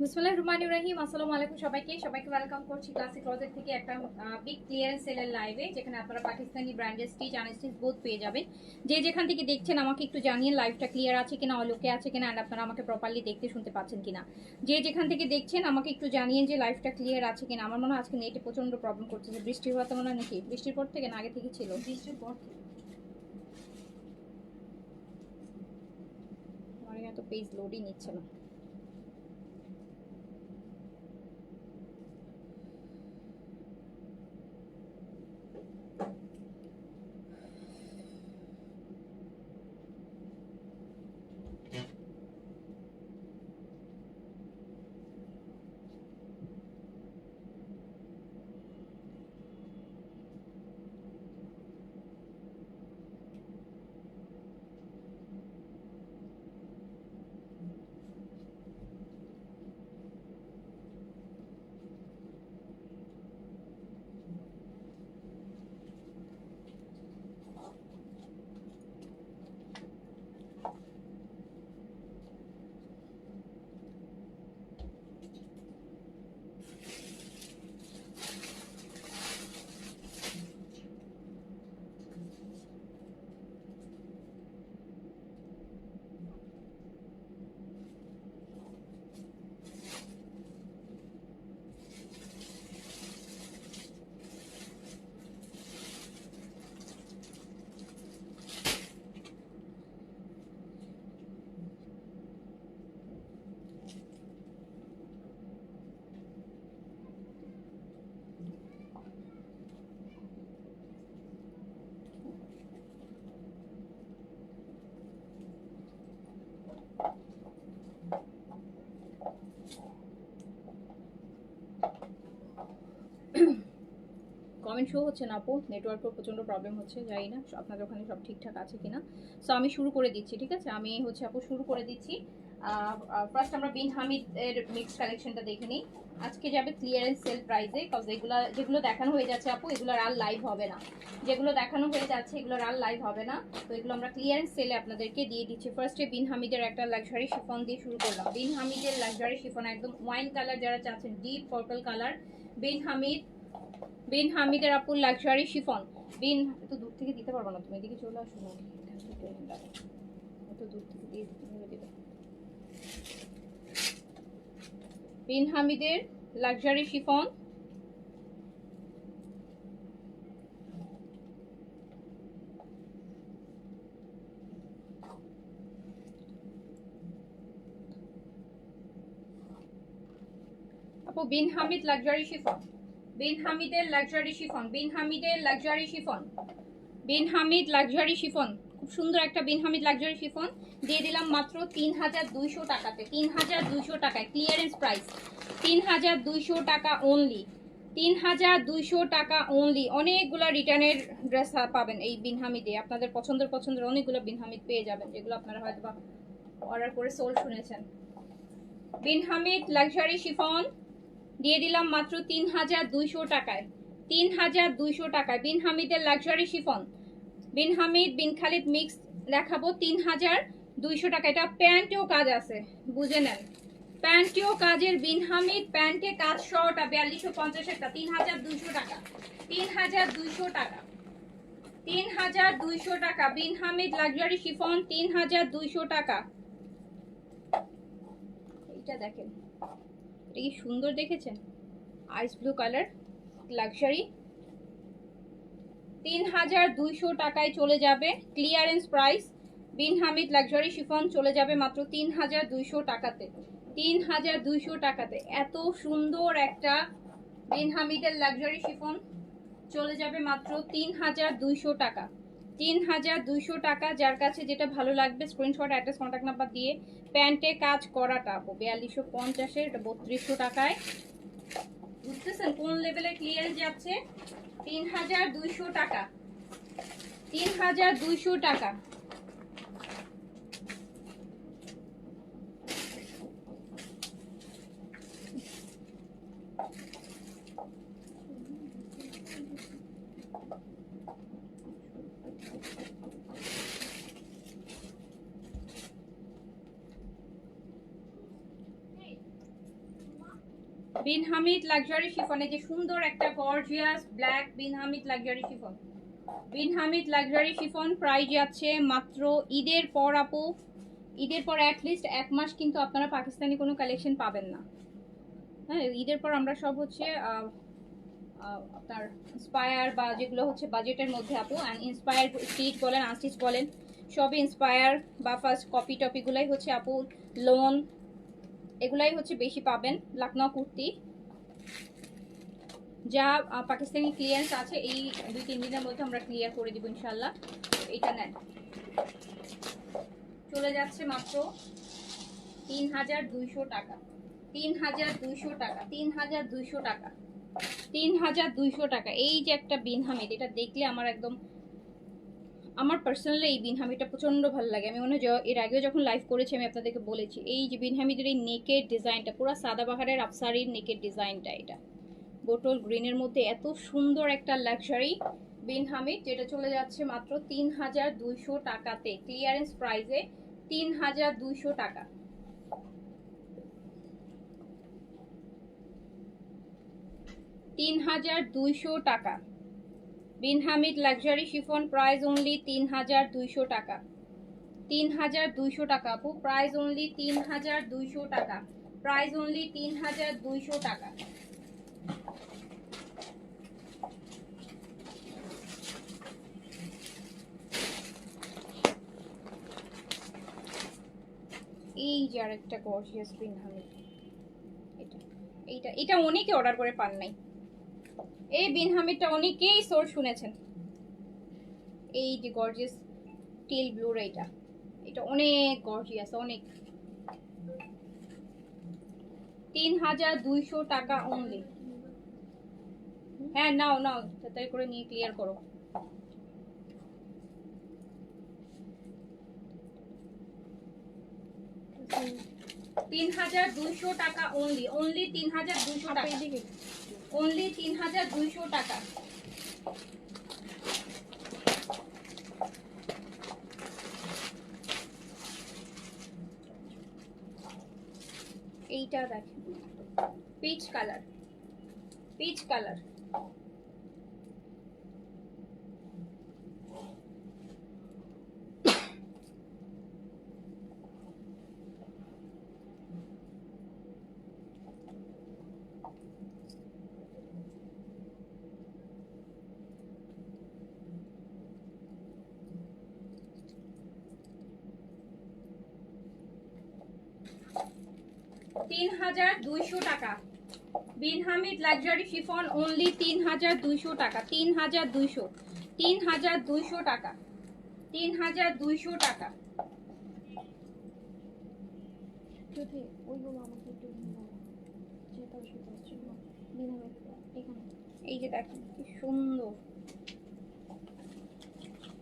বিসমিল্লাহির রহমানির রহিম। আসসালামু আলাইকুম সবাইকে ওয়েলকাম করছি ক্লাসিক ক্লজেট থেকে একটা বিগ ক্লিয়ারেন্স সেলের লাইভে, যেখানে আপনারা পাকিস্তানি ব্র্যান্ডের স্টিচ আনস্টিচ বোথ পেয়ে যাবেন। যে যেখান থেকে দেখছেন আমাকে একটু জানিয়ে লাইভটা ক্লিয়ার আছে কিনা, অলোকে আছে কিনা, অ্যান্ড আপনারা আমাকে প্রপারলি দেখতে শুনতে পাচ্ছেন কিনা। যে যেখান থেকে দেখছেন আমাকে একটু জানিয়ে যে লাইভটা ক্লিয়ার আছে কিনা। আমার মনে হয় আজকে নেটে প্রচন্ড প্রবলেম করতেছে, বৃষ্টি হওয়াতে মনে হয় নাকি বৃষ্টির পর থেকে না আগে থেকে ছিল, বৃষ্টির পর থেকে আমার এত পেজ লোডই নিচ্ছে না। কমেন্ট শো হচ্ছে না আপু, নেটওয়ার্কের প্রচণ্ড প্রবলেম হচ্ছে, জানি না আপনাদের ওখানে সব ঠিকঠাক আছে কিনা। সো আমি শুরু করে দিচ্ছি, ঠিক আছে? আমি হচ্ছে আপু শুরু করে দিচ্ছি। ফার্স্ট আমরা বিন হামিদ এর মিক্স কালেকশনটা দেখে নিই। আজকে যাবে ক্লিয়ারেন্স সেল প্রাইসে, কজ যেগুলো দেখানো হয়ে যাচ্ছে আপু, এগুলোর আর লাইভ হবে না। যেগুলো দেখানো হয়ে যাচ্ছে এগুলোর আর লাইভ হবে না, তো এগুলো আমরা ক্লিয়ারেন্স সেলে আপনাদেরকে দিয়ে দিচ্ছি। ফার্স্টে বিন হামিদের একটা লাক্সারি শিফন দিয়ে শুরু করলাম। বিন হামিদের লাক্সারি শিফন একদম ওয়াইন কালার, যারা চাচ্ছেন ডিপ পার্পল কালার, বিন হামিদের আপুর লাক্সারি শিফন। বিন এত দূর থেকে দিতে পারবো না, তুমি এদিকে চলে আসো না, এত দূর থেকে দিয়ে দিতে। বিন হামিদের লাক্সারি শিফন, আপু বিন হামিদ লাক্সারি শিফন, বিন হামিদের লাক্সারি শিফন, বিন হামিদের luxury chiffon, Bin Hamid luxury chiffon, খুব সুন্দর একটা বিন হামিদ লাক্সারি শিফন দিয়ে দিলাম মাত্র ৩,২০০ টাকাতে। ৩,২০০ টাকায় ক্লিয়ারেন্স প্রাইস, ৩,২০০ টাকা অনলি, ৩,২০০ টাকা অনলি। অনেকগুলো রিটার্নের ড্রেস পাবেন এই বিন হামিদে, আপনাদের পছন্দের অনেকগুলো বিন হামিদ পেয়ে যাবেন, যেগুলো আপনারা হয়তো বা অর্ডার করে সোল শুনেছেন। বিন হামিদ লাক্সারি শিফন দিয়ে দিলাম মাত্র ৩,২০০ টাকায়, ৩,২০০ টাকায় বিন হামিদের luxury chiffon. Bin Hamid Bin Khalid mix দেখাবো ৩,২০০ টাকা। এটা প্যান্টেও কাজ আছে, বুঝে নেন, প্যান্টেও কাজের বিন হামিদ, প্যান্টে কাজ সহটা ৪২৫০ একটা, ৩,২০০ টাকা, ৩,২০০ টাকা, ৩,২০০ টাকা বিন হামিদ লাক্সারি শিফন, ৩,২০০ টাকা। এটা দেখেন, এটা কি সুন্দর দেখেছেন, আইস ব্লু কালার লাক্সারি, ৩,২০০ টাকায় চলে যাবে ক্লিয়ারেন্স প্রাইস। বিন হামিদ লাক্সারি শিফন চলে যাবে মাত্র ৩,২০০ টাকাতে, ৩,২০০ টাকাতে। এত সুন্দর একটা বিন হামিদের লাক্সারি শিফন চলে যাবে মাত্র ৩,২০০ টাকা, ৩,২০০ টাকা। যার কাছে যেটা ভালো লাগবে স্ক্রিনশট, অ্যাড্রেস, কন্ট্যাক্ট নাম্বার দিয়ে, প্যান্টে কাজ করাটা ৪২৫০, এটা ৩২০০ টাকায়। বুঝতেছেন কোন লেভেলের ক্লিয়ারেন্স যাচ্ছে? ৩,২০০ টাকা, ৩,২০০ টাকা। বিন হামিদ লাক্সারি শিফনে যে সুন্দর একটা gorgeous black Bin Hamid luxury chiffon. Bin Hamid luxury chiffon price যাচ্ছে মাত্র ঈদের পর আপু, ঈদের পর অ্যাটলিস্ট 1 মাস কিন্তু আপনারা পাকিস্তানি কোনো কালেকশন পাবেন না। হ্যাঁ, ঈদের পর আমরা সব হচ্ছে আপনার ইন্সপায়ার বা যেগুলো হচ্ছে বাজেটের মধ্যে আপু, অ্যান্ড ইন্সপায়ার স্টিচ বলেন আনস্টিচ বলেন সবই ইন্সপায়ার বা ফার্স্ট কপি টপিগুলাই হচ্ছে আপু লোন, এগুলাই হচ্ছে বেশি পাবেন। লাকনো কুর্তি যা পাকিস্তানি ক্লিয়ারেন্স আছে এই 2-3 দিনের মধ্যে আমরা ক্লিয়ার করে দিব ইনশাল্লাহ। এটা নেন, চলে যাচ্ছে মাত্র 3200 টাকা, 3200 টাকা, 3200 টাকা, 3200 টাকা। এই যে একটা বিন হামিদ, এটা দেখলে আমার একদম, আমার পার্সোনালি এই বিন হামিদটা প্রচণ্ড ভালো লাগে। আমি মনে হয় এর আগেও যখন লাইভ করেছি আমি আপনাদেরকে বলেছি, এই যে বিন হামিদের এই নেকের ডিজাইনটা পুরো সাদাবাহারের আফসারির নেকের ডিজাইনটা, এটা বোটল গ্রিনের মধ্যে এত সুন্দর একটা লাক্সারি বিন হামিদ, যেটা চলে যাচ্ছে মাত্র 3200 টাকাতে, ক্লিয়ারেন্স প্রাইসে 3200 টাকা। টাকা Bin Hamid luxury chiffon price only 3200 টাকা, 3200 টাকা আপু, প্রাইস অনলি 3200 টাকা, প্রাইস অনলি 3200 টাকা। এই যে আরেকটা গর্জিয়াস বিন হামিদ, এটা এটা এটা অনেকে অর্ডার করে পান নাই। এই বিন হামিদটা অনেকেই সোর্স শুনেছেন। এই যে গর্জিয়াস টিল ব্লুর, এটা এটা অনেক গর্জিয়াস, অনেক। 3200 টাকা অনলি। হ্যাঁ নাও নাও, তাড়াতাড়ি করে নিয়ে ক্লিয়ার করো। $3200 টাকা অনলি, অনলি 3200 টাকা, অনলি 3200 টাকা। এইটা দেখেন, পিচ কালার, পিচ কালার। $3200 টাকা Bin Hamid luxury chiffon only 3200 টাকা, 3200, 3200 টাকা, 3200 টাকা। যদি ওইগুলো আমাকে একটু যেটা সেটা হচ্ছে এখানে, এই যে দেখেন কি সুন্দর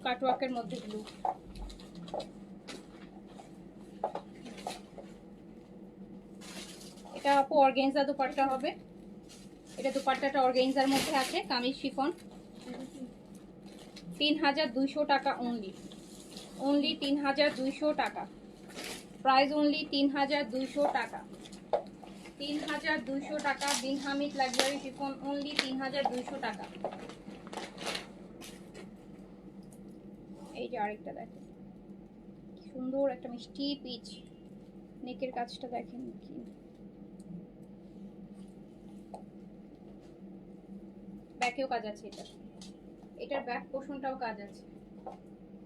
কাটওয়ার্কের মধ্যে ব্লু, এটা আপু অর্গানজা দুপাট্টা হবে, এটা দুপাট্টাটা অর্গানজার মধ্যে আছে, কামিজ শিফন। 3200 টাকা অনলি, অনলি 3200 টাকা, প্রাইস অনলি 3200 টাকা, 3200 টাকা Bin Hamid luxury chiffon only 3200 টাকা। এই যে আরেকটা দেখেন সুন্দর একটা মিষ্টি পিচ, নেকের কাজটা দেখেন কি, ব্যাকেও কাজ আছে, এটা এটার ব্যাক পোর্শনটাও কাজ আছে,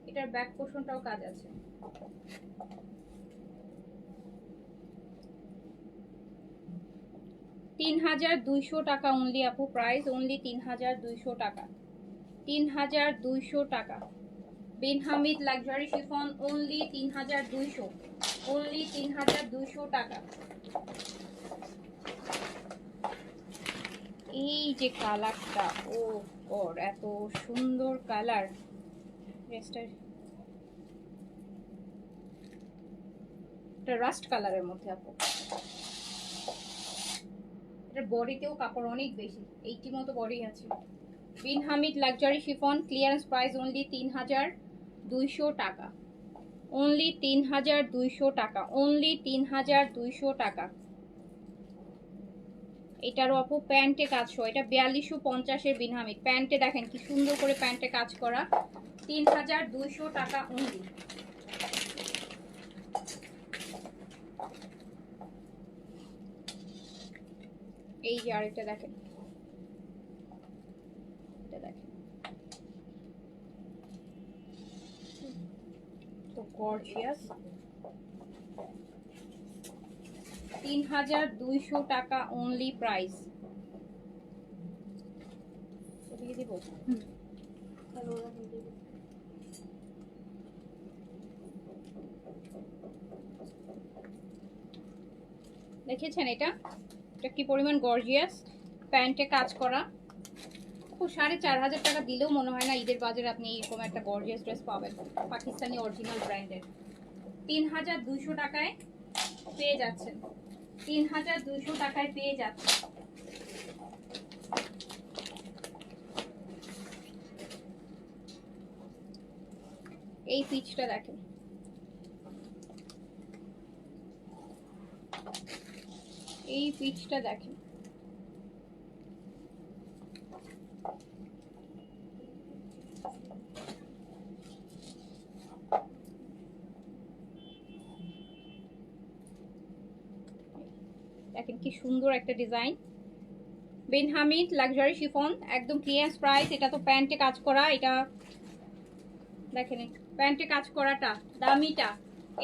এটার ব্যাক পোর্শনটাও কাজ আছে। $3200 টাকা অনলি আপু, প্রাইস অনলি 3200 টাকা, 3200 টাকা Bin Hamid luxury chiffon only 3200, only 3200 টাকা। এই যে কালারটা, ও গড এত সুন্দর কালার, এটা রাস্ট কালারের মধ্যে আপু, এটা বডিতেও কাপড় অনেক বেশি, 80 মতো বডি আছে। Bin Hamid luxury chiffon clearance price only 3200 টাকা, অনলি 3200 টাকা, অনলি 3200 টাকা। এটারও আপু প্যান্টে কাজ সহ, এটা 4250-এর বিন হামিদ। প্যান্টে দেখেন কি সুন্দর করে প্যান্টে কাজ করা, 3200 টাকা অনলি। এই যে আরেকটা দেখেন, এটা দেখেন তো গর্জিয়াস, 3200 টাকা অনলি প্রাইস। দিয়ে দিব দেখেছেন এটা, এটা কি পরিমাণ গর্জিয়াস, প্যান্টে কাজ করা। 4500 টাকা দিলেও মনে হয় না ঈদের বাজারে আপনি এরকম একটা গর্জিয়াস ড্রেস পাবেন, পাকিস্তানি অরিজিনাল ব্র্যান্ডের। 3200 টাকায় পেয়ে যাচ্ছেন, 3200 টাকায় পেয়ে যাচ্ছেন। এই পিচটা দেখেন, এই পিচটা দেখেন, দেখেন কি সুন্দর একটা ডিজাইন। বিন হামিদ লাক্সারি শিফন, একদম ক্লিয়ারেন্স প্রাইস। এটা তো প্যান্টে কাজ করা, এটা দেখেন প্যান্টে কাজ করাটা দামিটা,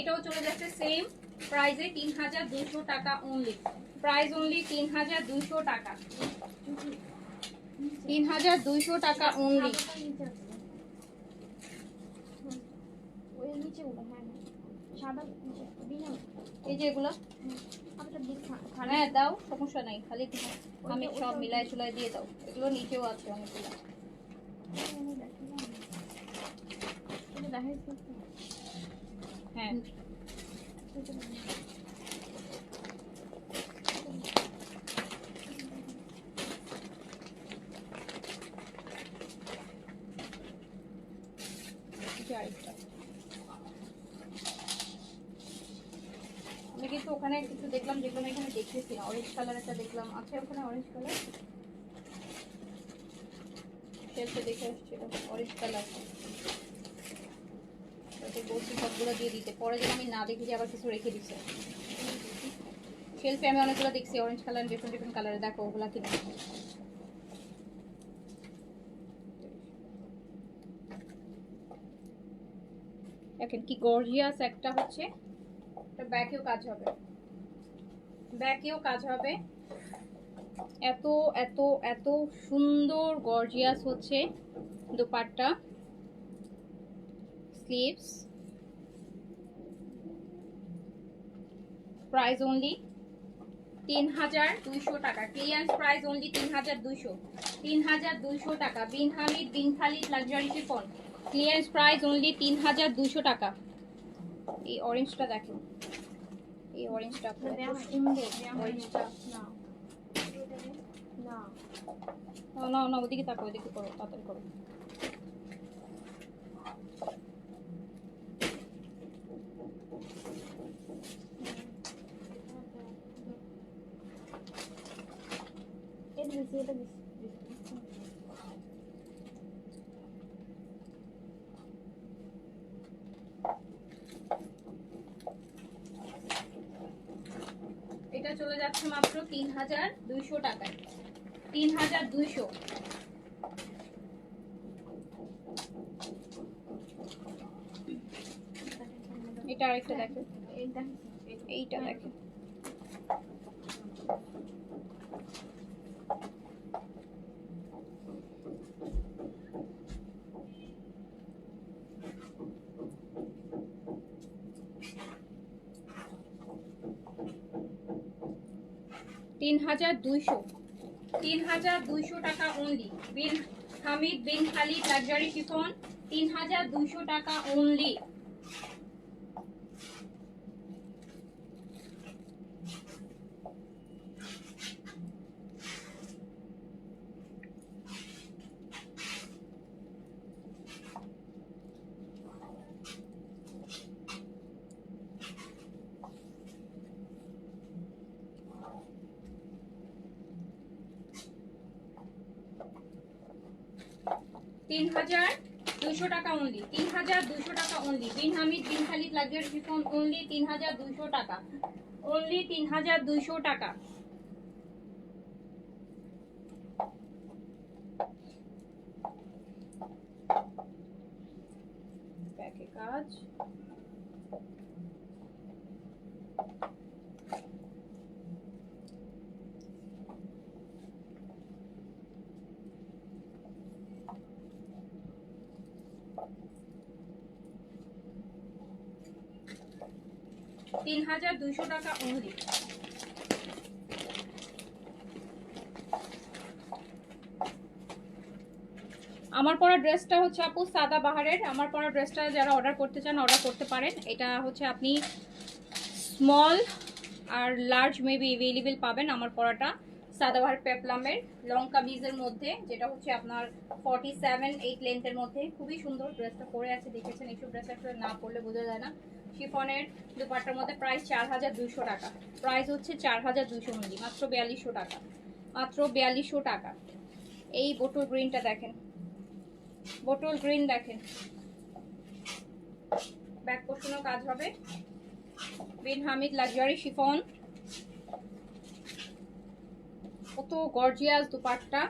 এটাও চলে যাচ্ছে সেম প্রাইসে 3200 টাকা অনলি। প্রাইস অনলি 3200 টাকা, 3200 টাকা অনলি। এই যে এগুলো হ্যাঁ দাও, সমস্যা নাই, খালি আমি সব মিলাই চুলাই দিয়ে দাও। এগুলো নিচেও আছে অনেকগুলো। হ্যাঁ আমি কিন্তু ওখানে কিছু দেখলাম যেগুলো আমি এখানে দেখতেছি না। অরেঞ্জ কালার একটা দেখলাম, আছে ওখানে অরেঞ্জ কালার, শেলফে দেখে আসছিল অরেঞ্জ কালার। বলছি সবগুলো দিয়ে দিতে, পরে যেন আমি না দেখি যে আবার কিছু রেখে দিচ্ছে। শেলফে আমি অনেকগুলো দেখছি অরেঞ্জ কালার, ডিফারেন্ট ডিফারেন্ট কালারে, দেখো ওগুলা কিনা। দেখেন কি গর্জিয়াস একটা হচ্ছে, এটা ব্যাকেও কাজ হবে, ব্যাকেও কাজ হবে। এত এত এত সুন্দর গর্জিয়াস হচ্ছে দোপাট্টা, স্লিভস। প্রাইস অনলি 3200 টাকা, ক্লিয়ারেন্স প্রাইস অনলি 3200, 3200 টাকা। Bin Hamid Bin Khalid luxury chiffon, clearance price only 3200 টাকা। এই অরেঞ্জটা দেখেন, এই অরেঞ্জটা সুন্দর, অরেঞ্জটা না না না, ওদিকে তাকো, ওদিকে করো, তাড়াতাড়ি করো। এটা চলে যাচ্ছে মাত্র 3200 টাকায়, 3200। এটা আরেকটা দেখেন, এইটা দেখেন, তিন হাজার 3200 টাকা অনলি। বিন হামিদ বিন খালিদ লাক্সারি শিফন, 3200 টাকা অনলি। 3200 টাকা অনলি, 3200 টাকা অনলি। বিন Hamid Bin Khalid luxury chiffon only 3200 টাকা, অনলি 3200 টাকা। ব্যাকে কাজ, $3200 টাকা অনলি। আমার পরা ড্রেসটা হচ্ছে আপু সাদা বাহারের। আমার পরা ড্রেসটা যারা অর্ডার করতে চান অর্ডার করতে পারেন। এটা হচ্ছে আপনি স্মল আর লার্জ মেবি অ্যাভেলেবেল পাবেন। আমার পরাটা সাদা বাহার পেপলামের লং কামিজের মধ্যে, যেটা হচ্ছে আপনার 47-8 লেন্থের মধ্যে। খুবই সুন্দর ড্রেসটা পরে আছে, দেখেছেন। এইসব ড্রেস আসলে না পরলে বোঝা যায় না। শিফনের দুপাট্টার মধ্যে প্রাইস 4200 টাকা, প্রাইস হচ্ছে 4200 অনলি, মাত্র 4200 টাকা, মাত্র 4200 টাকা। এই বোটল গ্রিনটা দেখেন, বোটল গ্রিন দেখেন, ব্যাক পোর্শনেও কাজ হবে। বিন হামিদ লাক্সারি শিফন, কত গর্জিয়াস দুপাট্টা।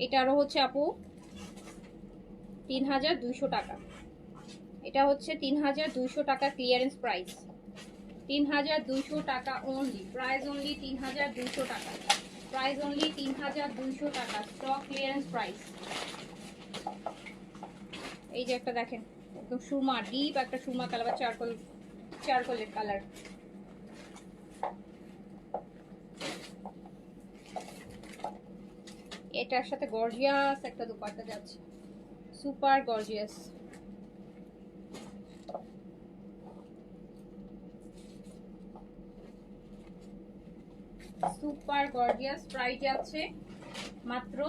এটারও হচ্ছে আপু 3200 টাকা। এটা হচ্ছে 3200 টাকা ক্লিয়ারেন্স প্রাইস, 3200 টাকা অনলি, প্রাইস অনলি 3200 টাকা, প্রাইস অনলি 3200 টাকা, স্টক ক্লিয়ারেন্স প্রাইস। এই যে একটা দেখেন, একদম সুরমা, ডিপ একটা সুরমা কালার বা চারকোলের কালার। এটার সাথে গর্জিয়াস একটা দুপাট্টা যাচ্ছে, super gorgeous. Super gorgeous, price যাচ্ছে মাত্র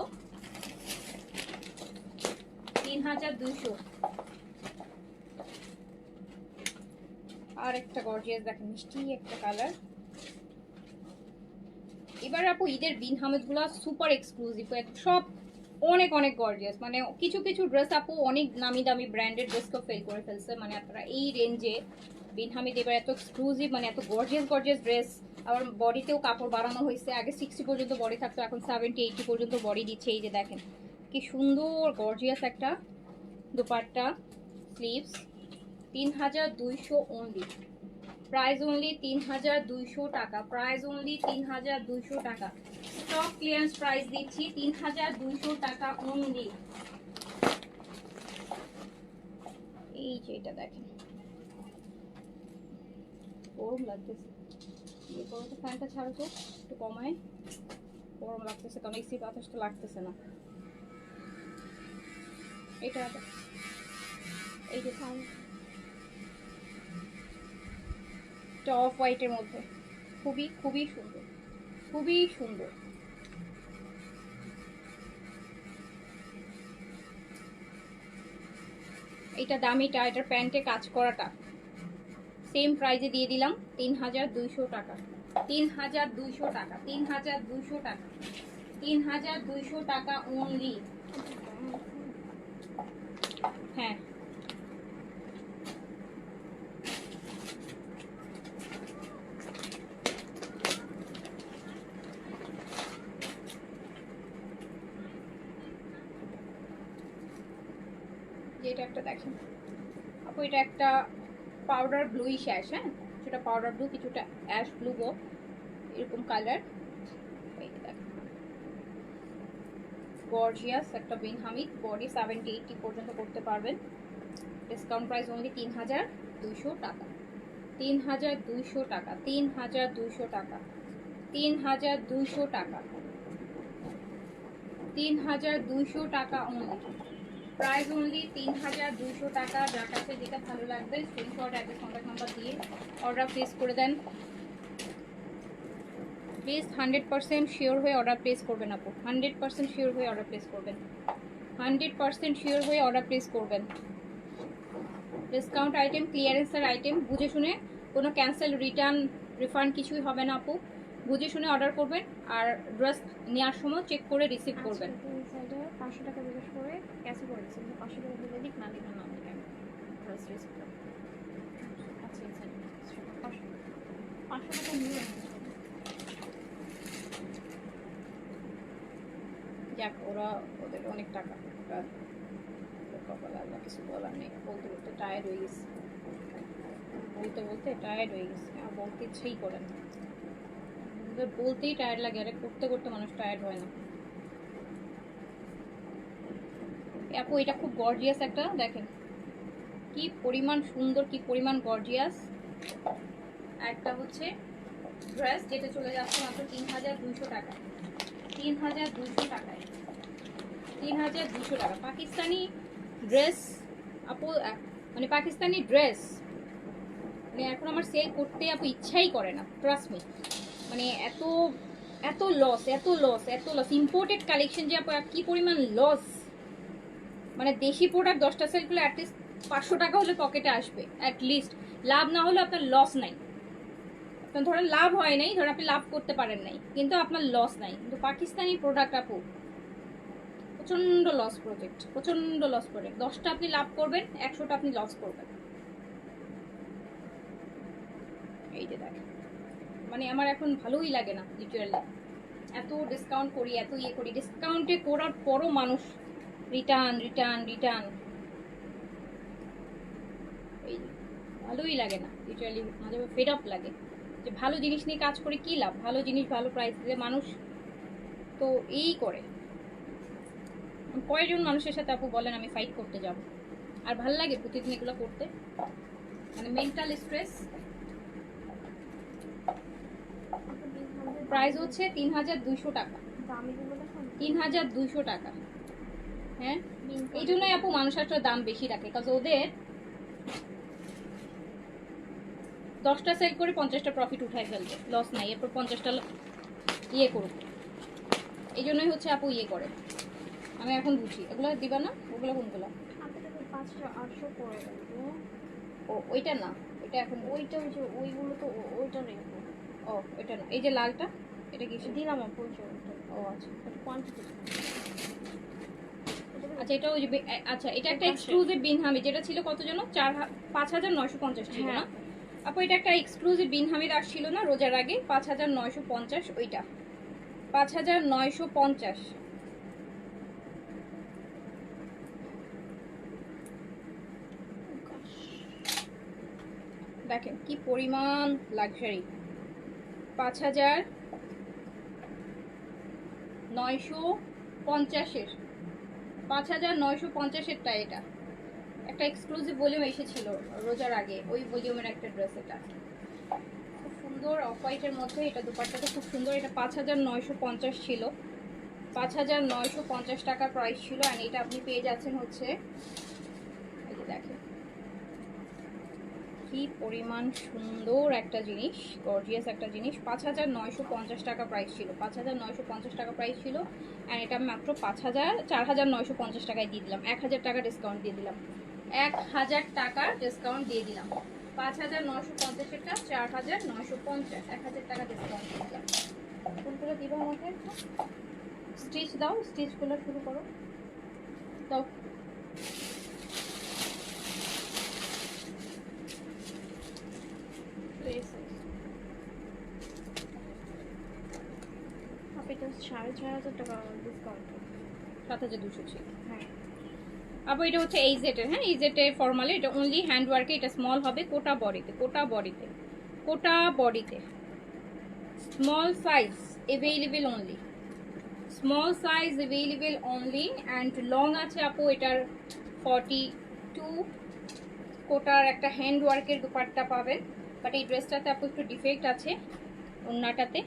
3200। আর একটা গর্জিয়াস দেখেন, মিষ্টি একটা কালার। এবার আপু ঈদের বিন হামিদ গুলা সুপার এক্সক্লুসিভ, সব অনেক অনেক গর্জিয়াস। মানে কিছু কিছু ড্রেস আপু অনেক নামি দামি ব্র্যান্ডেড ড্রেসকেও ফেল করে ফেলছে। মানে আপনারা এই রেঞ্জে বিন হামিদ এবার এত এক্সক্লুসিভ, মানে এত গর্জিয়াস গর্জিয়াস ড্রেস। আবার বডিতেও কাপড় বাড়ানো হয়েছে, আগে 60 পর্যন্ত বডি থাকতো, এখন 70-80 পর্যন্ত বডি দিচ্ছে। এই যে দেখেন কি সুন্দর গর্জিয়াস একটা dupatta, sleeves, 3200 only, price only 3200 টাকা, প্রাইস অনলি 3200 টাকা। স্টক ক্লিয়ারেন্স প্রাইস দিচ্ছি 3200 টাকা অনলি। এই যে এটা দেখেন, গরম লাগতেছে, ফ্যানটা ছাড়ো তো একটু কমায়, গরম লাগতেছে কারণ এসি বাতাসটা লাগতেছে না। এটা এই যে অফ হোয়াইটের মধ্যে খুবই খুবই সুন্দর, খুবই সুন্দর। এটা দামিটা, এটার প্যান্টে কাজ করাটা সেম প্রাইজে দিয়ে দিলাম 3200 টাকা, 3200 টাকা, 3200 টাকা, 3200 টাকা অনলি। হ্যাঁ এটা একটা দেখেন আপু, এটা একটা পাউডার ব্লুইশ অ্যাশ, হ্যাঁ কিছুটা পাউডার ব্লু কিছুটা অ্যাশ ব্লু গো, এরকম কালার। এই দেখেন গর্জিয়াস একটা বিন হামিদ, বডি 70-80 পর্যন্ত করতে পারবেন। ডিসকাউন্ট প্রাইস অনলি 3200 টাকা, 3200 টাকা, 3200 টাকা, 3200 টাকা, 3200 টাকা অনলি, প্রাইস অনলি 3200 টাকা। যার কাছে যেটা ভালো লাগবে স্ক্রিনশট অ্যাড্রেস কন্ট্যাক্ট নাম্বার দিয়ে অর্ডার প্লেস করে দেন প্লিজ। 100% শিওর হয়ে অর্ডার প্লেস করবেন আপু, 100% শিওর হয়ে অর্ডার প্লেস করবেন, 100% শিওর হয়ে অর্ডার প্লেস করবেন। ডিসকাউন্ট আইটেম, ক্লিয়ারেন্সের আইটেম, বুঝে শুনে, কোনো ক্যান্সেল রিটার্ন রিফান্ড কিছুই হবে না আপু। বুঝে শুনে অর্ডার করবেন, আর ড্রেস নেওয়ার সময় চেক করে রিসিভ করবেন। সাইডে 500 টাকা জিজ্ঞেস করে ক্যাশে করে দিচ্ছি, 500 টাকা দিলে দিক না দিলে না দিলে ড্রেস রিসিভ করব। আচ্ছা ইনসাইড 500 টাকা নিয়ে যাক, ওদের অনেক টাকা, ওটা কপাল, আল্লাহ কিছু বলার নেই। বলতে বলতে টায়ার্ড হয়ে গেছে, বলতে বলতে টায়ার্ড হয়ে গেছে, আর বলতে ইচ্ছেই করে না। ওদের বলতেই টায়ার্ড লাগে, আরে করতে করতে মানুষ টায়ার্ড হয় না। আপু এটা খুব গর্জিয়াস একটা, দেখেন কি পরিমাণ সুন্দর, কি পরিমাণ গর্জিয়াস একটা হচ্ছে ড্রেস, যেটা চলে যাচ্ছে মাত্র 3200 টাকা। 3200 টাকায়, 3200 টাকা পাকিস্তানি ড্রেস। আপু মানে পাকিস্তানি ড্রেস মানে এখন আমার সেল করতে আপু ইচ্ছাই করে না, ট্রাস্ট মি। মানে এত এত লস, এত লস, এত লস। ইম্পোর্টেড কালেকশন যে আপু কি পরিমাণ লস। মানে দেশি প্রোডাক্ট 10টা সেল করলে অ্যাটলিস্ট 500 টাকা হলে পকেটে আসবে, অ্যাটলিস্ট। লাভ না হলে আপনার লস নাই। আপনার ধরেন লাভ হয় নাই, ধরেন আপনি লাভ করতে পারেন নাই, কিন্তু আপনার লস নাই। কিন্তু পাকিস্তানি প্রোডাক্ট আপু প্রচন্ড লস প্রজেক্ট, প্রচন্ড লস প্রজেক্ট। 10টা আপনি লাভ করবেন, 100টা আপনি লস করবেন। এই যে দেখেন, মানে আমার এখন ভালোই লাগে না লিটারালি। এত ডিসকাউন্ট করি, এত ইয়ে করি, ডিসকাউন্টে করার পরও মানুষ রিটার্ন রিটার্ন রিটার্ন। এই ভালোই লাগে না লিটারালি, মাঝে ফেড আপ লাগে যে ভালো জিনিস নিয়ে কাজ করে কি লাভ। ভালো জিনিস ভালো প্রাইস দিলে মানুষ তো এই করে। কয়জন মানুষের সাথে আপু বলেন আমি ফাইট করতে যাব? আর ভাল লাগে প্রতিদিন এগুলো করতে, মানে মেন্টাল স্ট্রেস। প্রাইস হচ্ছে 3200 টাকা, 3200 টাকা। হ্যাঁ, এই জন্যই আপু মানুষ একটা দাম বেশি রাখে, কারণ ওদের 10টা সেল করে 50টা প্রফিট উঠাই ফেলবে, লস নাই। এরপর 50টা ইয়ে করুক, এই জন্যই হচ্ছে আপু ইয়ে করে। আমি এখন বুঝি এগুলো দিবা না। ওগুলো কোনগুলো? 800 করে দেবো। ও ওইটা না, ওইটা এখন ওইটা ওই যে ওইগুলো তো ওইটা রেখো। ও ওইটা না, এই যে লালটা, এটা কি দিলাম আপু? ও আচ্ছা, কোয়ান্টিটি। আচ্ছা এটা ওই যে আচ্ছা এটা একটা এক্সক্লুসিভ বিনহামি, যেটা ছিল কত যেন 5950 ছিল না আপু? এটা একটা এক্সক্লুসিভ বিনহামির আসছিল না রোজার আগে, 5950। ওইটা 5950। দেখেন কি পরিমাণ লাক্সারি। 5950-এর, 5950-এরটা এটা একটা এক্সক্লুসিভ ভলিউম এসেছিল রোজার আগে, ওই ভলিউমের একটা ড্রেস। এটা খুব সুন্দর, অফ হোয়াইটের মধ্যে। এটা দুপাট্টাটা খুব সুন্দর। এটা 5950 ছিল, 5950 টাকা প্রাইস ছিল। আর এটা আপনি পেয়ে যাচ্ছেন হচ্ছে, এই যে দেখেন কি পরিমাণ সুন্দর একটা জিনিস, গর্জিয়াস একটা জিনিস। 5950 টাকা প্রাইস ছিল, 5950 টাকা প্রাইস ছিল। আর এটা মাত্র 4950 টাকায় দিয়ে দিলাম। 1000 টাকা ডিসকাউন্ট দিয়ে দিলাম, 1000 টাকা ডিসকাউন্ট দিয়ে দিলাম। 5950-এরটা 4950, 1000 টাকা ডিসকাউন্ট দিয়ে দিলাম। কোনগুলো দিব আমাকে? স্টিচ দাও, স্টিচগুলো শুরু করো দাও। এটা 6500 টাকা ডিসকাউন্ট, 7200 ছিল। হ্যাঁ আবার এটা হচ্ছে এই জেটের, হ্যাঁ এই জেটের ফর্মালে। এটা অনলি হ্যান্ড ওয়ার্কে, এটা স্মল হবে, কোটা বডিতে, কোটা বডিতে, কোটা বডিতে। Small size available only, small size available only. And long আছে আপু এটার 42। কোটার একটা হ্যান্ড ওয়ার্কের দুপাট্টা পাবেন। বাট এই ড্রেসটাতে আপু একটু ডিফেক্ট আছে ওড়নাটাতে,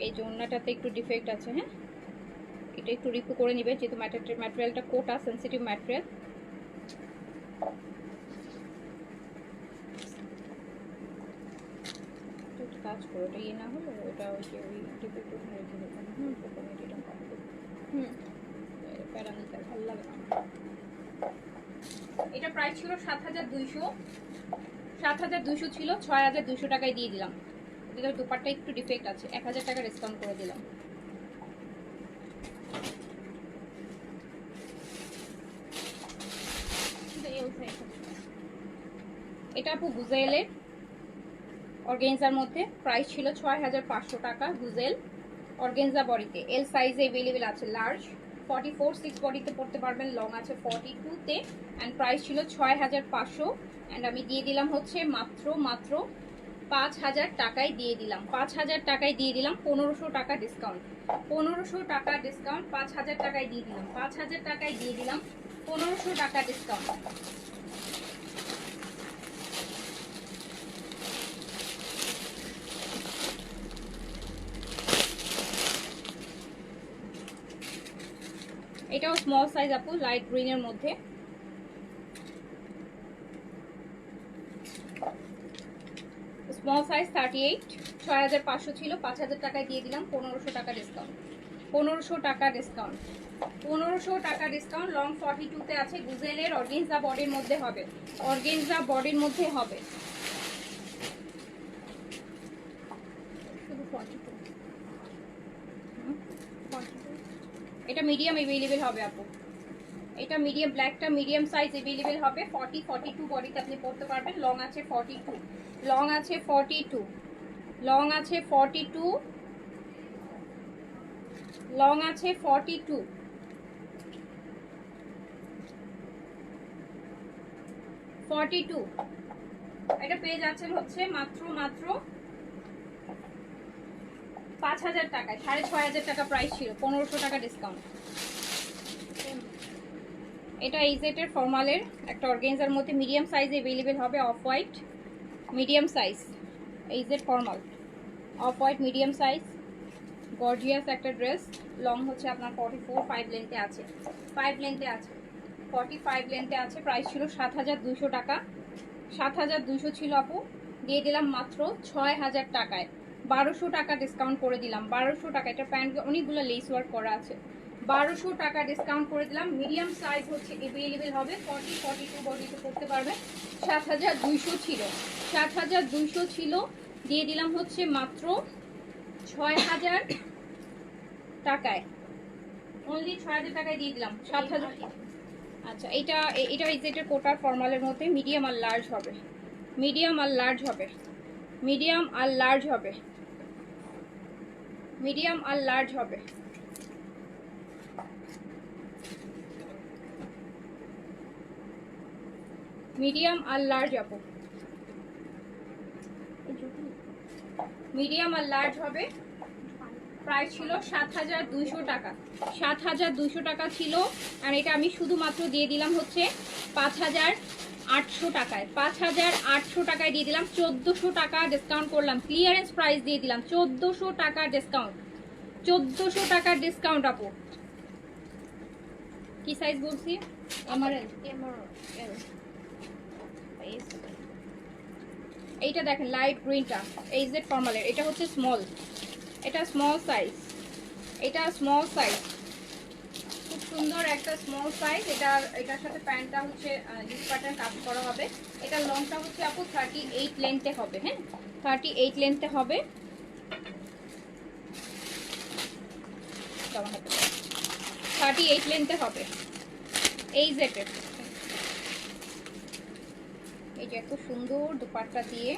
এই যে ওড়নাটাতে একটু ডিফেক্ট আছে। হ্যাঁ, এটা একটু রিপু করে নেবে, যেহেতু ম্যাটেরিয়ালটা কোটা, সেন্সিটিভ ম্যাটেরিয়াল। কাজ করো, ওটা ইয়ে না হলে ওটা ওই যে ওই ডিফেক্ট ওখানে রেখে দেবেন। প্যারামিটার ভালো লাগে না। এটা প্রাইস ছিল 7200, 7200 ছিল, 6200 টাকায় দিয়ে দিলাম। এটার দুপাট্টা একটু ডিফেক্ট আছে, 1000 টাকা ডিসকাউন্ট করে দিলাম। এটা আপু গুজেলের অর্গেনজার মধ্যে, প্রাইস ছিল 6500 টাকা। গুজেল অর্গেনজা বডিতে, এল সাইজে अवेलेबल আছে, লার্জ 44 6 বডিতে পড়তে পারবেন, লং আছে 42 তে, এন্ড প্রাইস ছিল 6500, এন্ড আমি দিয়ে দিলাম হচ্ছে মাত্র 5000 টাকায় দিয়ে দিলাম, 5000 টাকায় দিয়ে দিলাম, 1500 টাকা ডিসকাউন্ট, 1500 টাকা ডিসকাউন্ট, 5000 টাকায় দিয়ে দিলাম, 5000 টাকায় দিয়ে দিলাম, 1500 টাকা ডিসকাউন্ট। এটাও স্মল সাইজ আপু, লাইট গ্রিনের মধ্যে। স্মল সাইজ 38, 6500 ছিল, 5000 টাকায় দিয়ে দিলাম, 1500 টাকা ডিসকাউন্ট, 1500 টাকা ডিসকাউন্ট, 1500 টাকা ডিসকাউন্ট। লং 42 তে আছে, গুজেলের অর্গেনজা বডির মধ্যে হবে, অর্গেনজা বডির মধ্যে হবে, শুধু 42। এটা মিডিয়াম अवेलेबल হবে আপু, এটা মিডিয়াম, ব্ল্যাকটা মিডিয়াম সাইজ अवेलेबल হবে, 40 42 বডিতে আপনি পড়তে পারবেন। লং আছে 42, লং আছে 42, লং আছে 42, লং আছে 42, 42। এটা পেয়ে যাচ্ছেন হচ্ছে মাত্র 5000 টাকায়, 6500 টাকা প্রাইস ছিল, 1500 টাকা ডিসকাউন্ট। এটা এইজেটের ফর্মালের একটা অর্গেনজার মধ্যে মিডিয়াম সাইজে अवेलेबल হবে, অফ হোয়াইট মিডিয়াম সাইজ, এইজেট formal off white medium size, gorgeous একটা ড্রেস। লং হচ্ছে আপনার 44, 5 লেন্থে আছে, 5 লেন্থে আছে, 45 লেন্থে আছে। প্রাইস ছিল 7200 টাকা, 7200 ছিল আপু, দিয়ে দিলাম মাত্র 6000 টাকায়, 1200 টাকা ডিসকাউন্ট করে দিলাম, 1200 টাকা। এটা প্যান্ট অনেকগুলো লেস ওয়ার্ক করা আছে, 1200 টাকা ডিসকাউন্ট করে দিলাম। মিডিয়াম সাইজ হচ্ছে अवेलेबल হবে, 40 42 বডিতে পড়তে পারবে। 7200 ছিল, 7200 ছিল, দিয়ে দিলাম হচ্ছে মাত্র 6000 টাকায়, অনলি 6000 টাকায় দিয়ে দিলাম, 7000। আচ্ছা, এটা এক্সাক্টের কোটার ফর্মালের মধ্যে মিডিয়াম আর লার্জ হবে, মিডিয়াম আর লার্জ হবে, মিডিয়াম আর লার্জ হবে, মিডিয়াম আর লার্জ হবে। মিডিয়াম আর লার্জ আপু, মিডিয়াম আর লার্জ হবে। প্রাইস ছিল 7200 টাকা, 7200 টাকা ছিল, আর এটা আমি শুধুমাত্র দিয়ে দিলাম হচ্ছে 5800 টাকায়, 5800 টাকায় দিয়ে দিলাম, 1400 টাকা ডিসকাউন্ট করলাম, ক্লিয়ারেন্স প্রাইস দিয়ে দিলাম, 1400 টাকা ডিসকাউন্ট, 1400 টাকা ডিসকাউন্ট আপু। কি সাইজ বলছি? এমআরএল, এইটা দেখেন লাইট গ্রিনটা, এইজেড ফর্মালের, এটা হচ্ছে স্মল, এটা স্মল সাইজ, এটা স্মল সাইজ, খুব সুন্দর একটা স্মল সাইজ। এটার সাথে প্যান্টটা হচ্ছে জিন্স প্যাটার্ন কাজ করা হবে। এটা লংটা হচ্ছে আপু 38 লেন্থে হবে, হ্যাঁ 38 লেন্থে হবে, 38 লেন্থে হবে, এইজেডের। এই যে এত সুন্দর দুপাট্টা দিয়ে,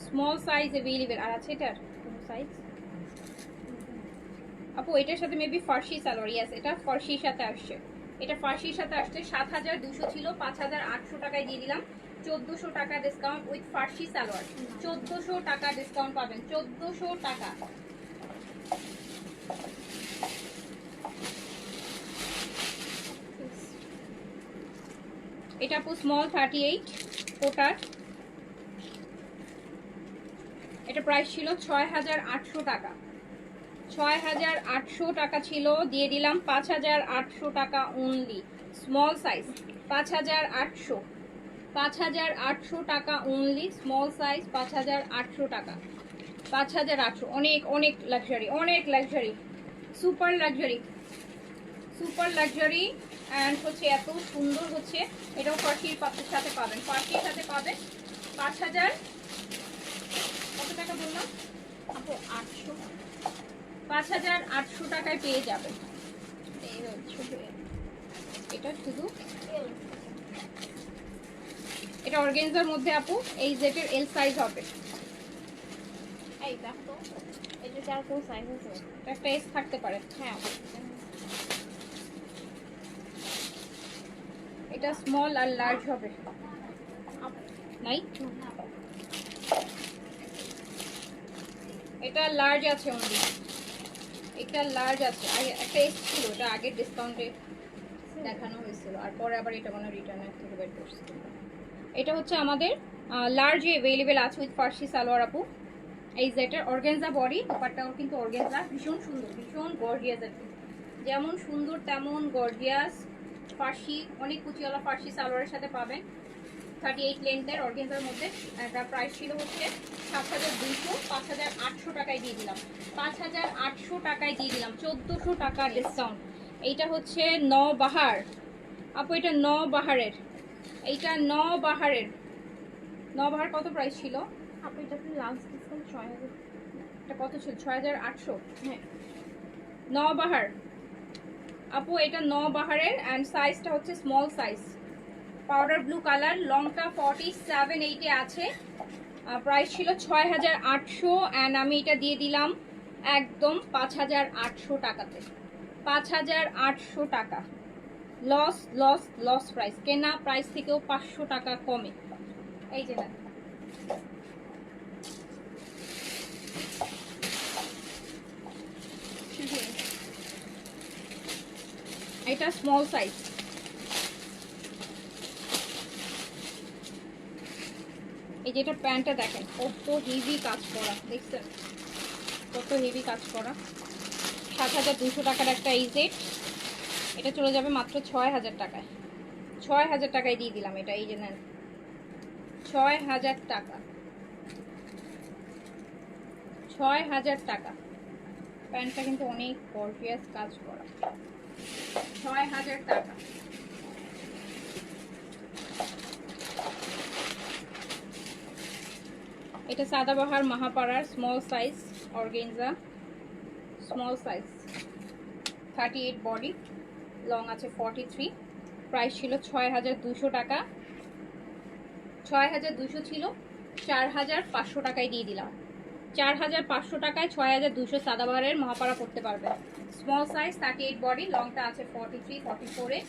স্মল সাইজ अवेलेबल আর আছে এটার কোন সাইজ আপু? এটার সাথে মেবি ফার্সি সালোয়ার, ইয়েস এটা ফার্সির সাথে আসছে, এটা ফার্সির সাথে আসছে। 7200 ছিল, 5800 টাকায় দিয়ে দিলাম, 1400 টাকা ডিসকাউন্ট উইথ ফার্সি সালোয়ার, 1400 টাকা ডিসকাউন্ট পাবেন, 1400 টাকা। এটা আপু স্মল 38 কোটার, এটা প্রাইস ছিল 6800 টাকা, 6800 টাকা ছিল, দিয়ে দিলাম 5800 টাকা অনলি, স্মল সাইজ 5800, 5800 টাকা অনলি, স্মল সাইজ 5800 টাকা, 5800। অনেক অনেক লাক্সারি, অনেক luxury, super luxury, super luxury and হচ্ছে এত সুন্দর হচ্ছে, এটাও ফার্সির সাথে পাবেন, ফার্সির সাথে পাবেন। 5000 কত টাকা বললাম আপু 800, 5800 টাকায় পেয়ে যাবেন। এই হচ্ছে এটা শুধু এটা অর্গানজার মধ্যে আপু, এই জেটের এল সাইজ হবে। এই দেখো তো, এটা 4 কোন সাইজ আছে? একটা এস থাকতে পারে। হ্যাঁ, এটা স্মল আর লার্জ হবে, নাই এটা লার্জ আছে অনলি, এটা লার্জ আছে। আর একটা এস ছিল, এটা আগে ডিসকাউন্টে দেখানো হয়েছিল, আর পরে আবার এটা মনে রিটার্নের থেকে বের করছে। এটা হচ্ছে আমাদের লার্জে অ্যাভেলেবেল আছে উইথ ফার্সি সালোয়ার আপু। এই জেটের অর্গানজা বডি, ব্যাপারটাও কিন্তু অর্গানজা, ভীষণ সুন্দর, ভীষণ গর্জিয়াস আর কি, যেমন সুন্দর তেমন গর্জিয়াস। ফার্সি অনেক কুচিওয়ালা ফার্সি সালোয়ারের সাথে পাবেন, 38 লেন্থের অর্গানজার মধ্যে। এটা প্রাইস ছিল হচ্ছে 7200, 5800 টাকায় দিয়ে দিলাম, 5800 টাকায় দিয়ে দিলাম, 1400 টাকা ডিসকাউন্ট। এইটা হচ্ছে নবাহার আপু, এটা নবাহারের, এইটা নবাহারের। নবাহার কত প্রাইস ছিল আপু এটা আপনি লাস্ট ডিসকাউন্ট 6000। এটা কত ছিল? 6800। হ্যাঁ, নবাহার আপু, এটা নবাহারের অ্যান্ড সাইজটা হচ্ছে small size, powder blue colour, লংটা 47-8 আছে। প্রাইস ছিল 6800 অ্যান্ড আমি এটা দিয়ে দিলাম একদম 5800 টাকাতে, 5800 টাকা। লস লস লস প্রাইস, কেনা প্রাইস থেকেও 500 টাকা কমে। এই যে না, এটা স্মল সাইজ। এই যেটা প্যান্টটা দেখেন কত হেভি কাজ করা, দেখছেন কত হেভি কাজ করা। 7200 টাকার একটা এই সেট, এটা চলে যাবে মাত্র 6000 টাকায়, 6000 টাকায় দিয়ে দিলাম এটা। এই যে নেন, 6000 টাকা, 6000 টাকা। প্যান্টটা কিন্তু অনেক গর্জিয়াস কাজ করা, 6000 টাকা। এটা সাদাবাহার মাহাপাড়ার small size organza, small size, 38 body, long আছে 43। প্রাইস ছিল 6200 টাকা, 6200 ছিল, 4500 টাকায় দিয়ে দিলাম। 4500 টাকায় 6200 সাদাবাহারের মাহাপাড়া করতে পারবে। স্মল সাইজ, 38 বডি, লংটা আছে 43, 44-এ।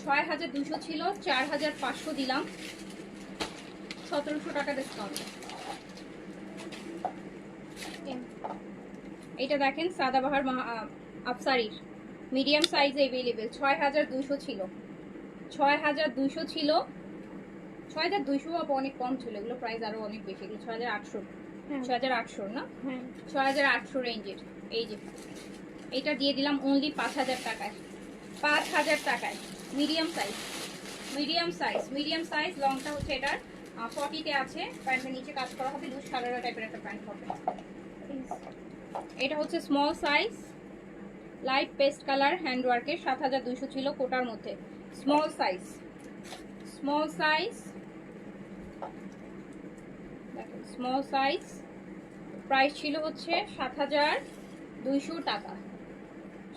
6200 ছিল, 4500 দিলাম, 1700 টাকা ডিসকাউন্ট। এটা দেখেন সাদাবাহার আফসারির মিডিয়াম সাইজে অ্যাভেলেবেল, 6200 ছিল, 6200 ছিল, 6200 অনেক কম ছিল, এগুলো প্রাইস আরো অনেক বেশি, এগুলো 6800, 6800 না, হ্যাঁ 6800 রেঞ্জের। এই যে এটা দিয়ে দিলাম অনলি 5000 টাকায়, 5000 টাকায়। Medium size, medium size, medium size, লংটা হচ্ছে এটার 40-তে আছে। প্যান্টের নিচে কাজ করা হবে, লুজ সারারা টাইপের একটা প্যান্ট হবে। এটা হচ্ছে small size, light paste colour, hand ওয়ার্কের, 7200 ছিল কোটার মধ্যে। স্মল সাইজ, স্মল সাইজ, দেখেন স্মল সাইজ। প্রাইস ছিল হচ্ছে 7200 টাকা,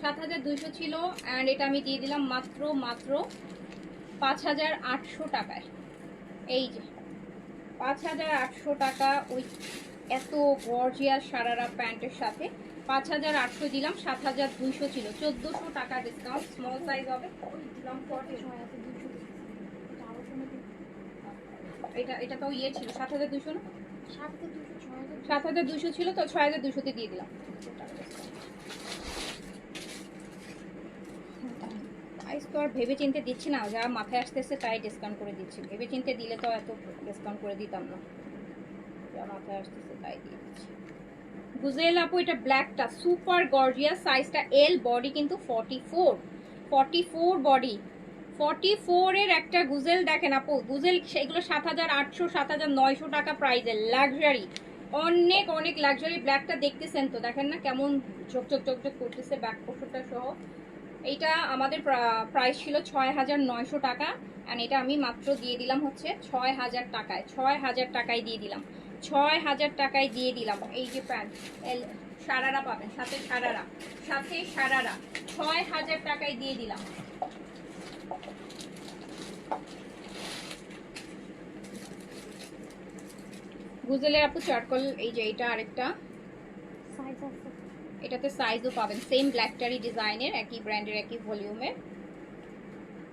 7200 ছিল অ্যান্ড এটা আমি দিয়ে দিলাম মাত্র 5800 টাকায়। এই যে 5800 টাকা ওই এত গর্জিয়াস সারারা প্যান্টের সাথে 5800 দিলাম, 7200 ছিল, 1400 টাকা ডিসকাউন্ট। স্মল সাইজ হবে, দিলাম 4200। এটা তো ইয়ে ছিল 7200 না, 7200 ছিল তো 6200-তে দিয়ে দিলাম। প্রাইস তো আর ভেবে চিন্তে দিচ্ছি না, যা মাথায় আসতেছে তাই ডিসকাউন্ট করে দিচ্ছি, ভেবে চিন্তে দিলে তো এত ডিসকাউন্ট করে দিতাম না, যা মাথায় আসতেছে তাই দিয়ে দিচ্ছি। গুজেল আপু, এটা ব্ল্যাকটা সুপার গর্জিয়াস, সাইজটা এল, বডি কিন্তু 44 বডি, 44 এর একটা গুজেল দেখেন আপু। গুজেল সেগুলো 7800, 7900 টাকা প্রাইজের, লাক্সারি, অনেক অনেক লাক্সারি। ব্ল্যাকটা দেখতেছেন তো, দেখেন না কেমন ঝকঝক ঝকঝক করতেছে, ব্যাক পোর্শনটা সহ এইটা আমাদের প্রাইস ছিল ৬,৯০০ টাকা, অ্যান্ড এটা আমি মাত্র দিয়ে দিলাম হচ্ছে ৬,০০০ টাকায়। ৬,০০০ টাকায় দিয়ে দিলাম, ৬,০০০ টাকায় দিয়ে দিলাম। এই যে প্যান্ট সারারা পাবেন, সাথে সারারা, সাথে সারারা ৬,০০০ টাকায় দিয়ে দিলাম। গুজেলের আপু চারকোল, এই যে এটা আরেকটা, সাইজ আছে, এটাতে সাইজও পাবেন সেম ব্ল্যাকটারি ডিজাইনের, একই ব্র্যান্ডের, একই ভলিউমের।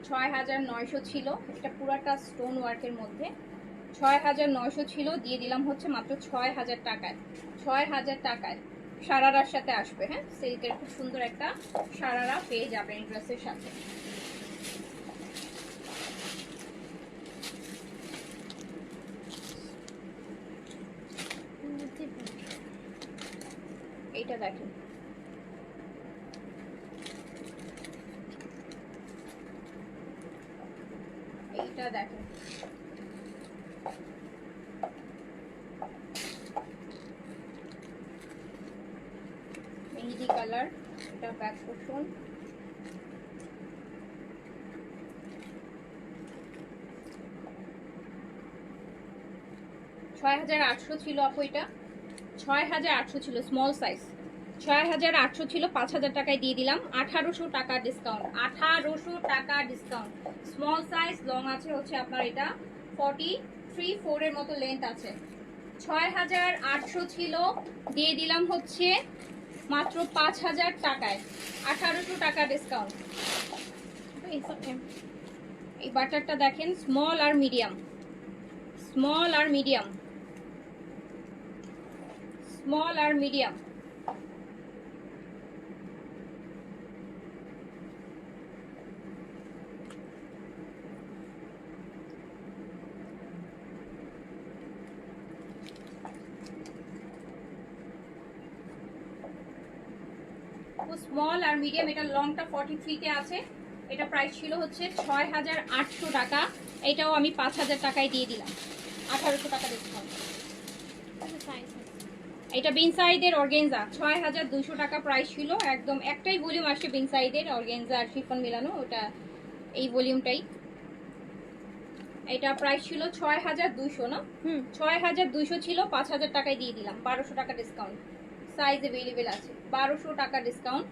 ৬,৯০০ ছিল, এটা পুরাটা স্টোন ওয়ার্কের মধ্যে। ৬,৯০০ ছিল, দিয়ে দিলাম হচ্ছে মাত্র ৬,০০০ টাকায়। ৬,০০০ টাকায় সারারার সাথে আসবে। হ্যাঁ, সিল্কের খুব সুন্দর একটা সারারা পেয়ে যাবেন এই ড্রেসের সাথে। এইটা দেখেন, এইটা দেখেন, মেহেদি কালার, এটা ব্যাক পোর্শন। $৬,৮০০ ছিল আপু, এটা ৬,৮০০ ছিল, স্মল সাইজ। ৬,৮০০ ছিল, ৫,০০০ টাকায় দিয়ে দিলাম। ১৮০০ টাকা ডিসকাউন্ট, ১৮০০ টাকা ডিসকাউন্ট। স্মল সাইজ, লং আছে হচ্ছে আপনার এটা 43-4 এর মতো লেন্থ আছে। ৬,৮০০ ছিল, দিয়ে দিলাম হচ্ছে মাত্র ৫,০০০ টাকায়। ১৮০০ টাকা ডিসকাউন্ট। এই বাটারটা দেখেন, স্মল আর মিডিয়াম, স্মল আর মিডিয়াম, স্মল আর মিডিয়াম। স্মল আর মিডিয়াম, এটা লংটা 43 তে আছে। এটা প্রাইস ছিল হচ্ছে ৬,৮০০ টাকা, এটাও আমি ৫,০০০ টাকায় দিয়ে দিলাম। ১৮০০ টাকা ডিসকাউন্ট। এটা বিন সাইডের অর্গেনজা, ৬,২০০ টাকা প্রাইস ছিল। একদম একটাই ভলিউম আসছে বিন সাইডের, অর্গেনজা আর শিফন মিলানো, ওটা এই ভলিউমটাই। এটা প্রাইস ছিল ৬,২০০ না, ৬,২০০ ছিল, ৫,০০০ টাকায় দিয়ে দিলাম। ১২০০ টাকা ডিসকাউন্ট, সাইজ অ্যাভেলেবেল আছে। ১২০০ টাকা ডিসকাউন্ট,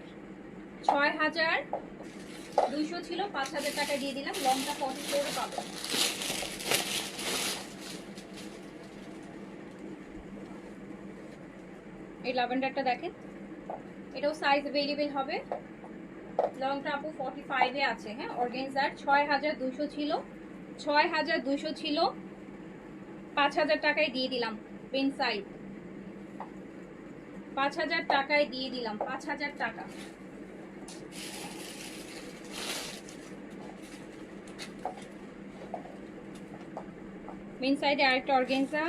৬,২০০ ছিল, ৫,০০০ টাকায় দিয়ে দিলাম। লংটা 44 পাবেন। এই ল্যাভেন্ডারটা দেখেন, এটাও সাইজ অ্যাভেলেবেল হবে। লংটা আপু 45 এ আছে। হ্যাঁ, অর্গানজার ৬,২০০ ছিল, ৬,২০০ ছিল, ৫,০০০ টাকায় দিয়ে দিলাম। পেন সাইজ ৫,০০০ টাকায় দিয়ে দিলাম, ৫,০০০ টাকা। মেন সাইডে আরেকটা অর্গানজা,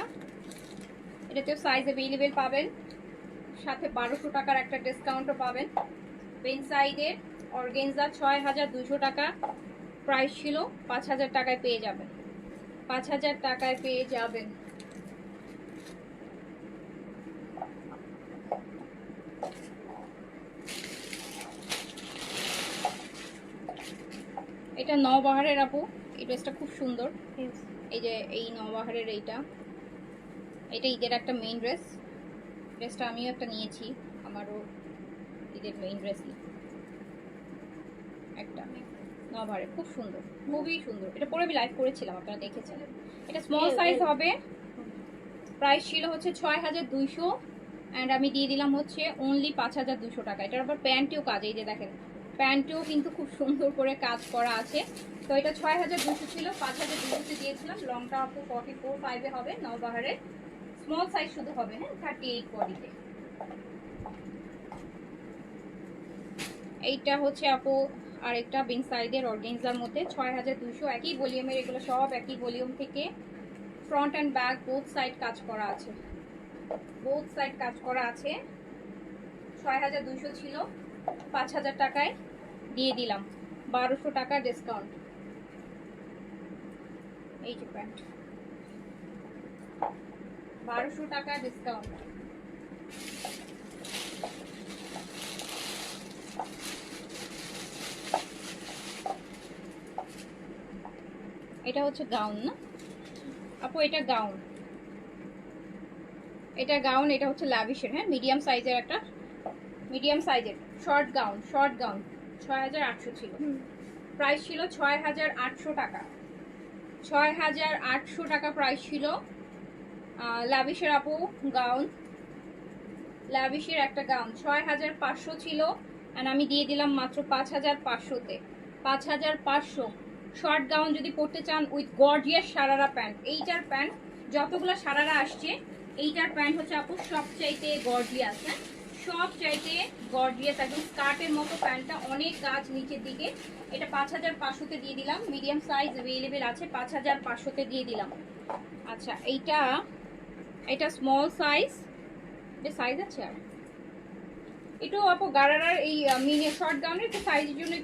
এটাতেও সাইজ অ্যাভেলেবেল পাবেন, সাথে ১২০০ টাকার একটা ডিসকাউন্টও পাবেন। পেন সাইডের অর্গানজা ৬,২০০ টাকা প্রাইস ছিল, ৫,০০০ টাকায় পেয়ে যাবেন। ৫,০০০ টাকায় পেয়ে যাবেন। এটা নওবাহারের আপু, এই ড্রেসটা খুব সুন্দর। এই যে এই নওবাহারের এইটা, এটা ঈদের একটা মেইন ড্রেস। ড্রেসটা আমিও একটা নিয়েছি, আমারও ঈদের মেইন ড্রেসই একটা নওবাহারের, খুব সুন্দর, খুবই সুন্দর। এটা পরে আমি লাইভ করেছিলাম, আপনারা দেখেছেন। এটা স্মল সাইজ হবে, প্রাইস ছিল হচ্ছে ৬,২০০, অ্যান্ড আমি দিয়ে দিলাম হচ্ছে অনলি ৫,২০০ টাকা। এটার আবার প্যান্টেও কাজ, এই যে দেখেন প্যান্টেও কিন্তু খুব সুন্দর করে কাজ করা আছে। তো এটা ৬,২০০ ছিল, ৫,২০০ দিয়েছিলাম। লংটা আপু 44-5 এ হবে, নওবাহারের স্মল সাইজ শুধু হবে। হ্যাঁ, 38 বডিতে। এইটা হচ্ছে আপু আরেকটা বিন সাইডের অর্গানজার মধ্যে ৬,২০০, একই ভলিউমের, এগুলো সব একই ভলিউম থেকে। Front and back both side কাজ করা আছে, বোথ সাইড কাজ করা আছে। ৬,২০০ ছিল, ৫,০০০ টাকায় দিয়ে দিলাম। ১২০০ টাকা ডিসকাউন্ট। এই যে প্যান্ট, ১২০০ টাকা ডিসকাউন্ট। এটা হচ্ছে গাউন না আপু, এটা গাউন, এটা গাউন, এটা হচ্ছে লাভিশের, হ্যাঁ মিডিয়াম সাইজের একটা, মিডিয়াম সাইজের শর্ট গাউন, শর্ট গাউন 6800 ছিল, প্রাইস ছিল 6800 টাকা, 6800 টাকা প্রাইস ছিল। লাভিশের আপু গাউন, লাভিশের একটা গাউন 6500 ছিল, আর আমি দিয়ে দিলাম মাত্র 5500-তে, 5500। শর্ট গাউন যদি পরতে চান উইথ গর্জিয়াস সারারা প্যান্ট, এইটার প্যান্ট যতগুলো সারারা আসছে এইটার প্যান্ট হচ্ছে আপু সবচাইতে গর্জিয়াস, হ্যাঁ সবচাইতে গর্জিয়াস, একদম স্কার্টের মতো প্যান্টটা, অনেক গাছ নিচের দিকে। এটা 5500-তে দিয়ে দিলাম, মিডিয়াম সাইজ অ্যাভেলেবেল আছে, 5500-তে দিয়ে দিলাম। আচ্ছা এইটা, এটা স্মল সাইজ, এটা সাইজ আছে আর এটাও আপু গারারার এই মিনি শর্ট গাউনের একটু সাইজের জন্য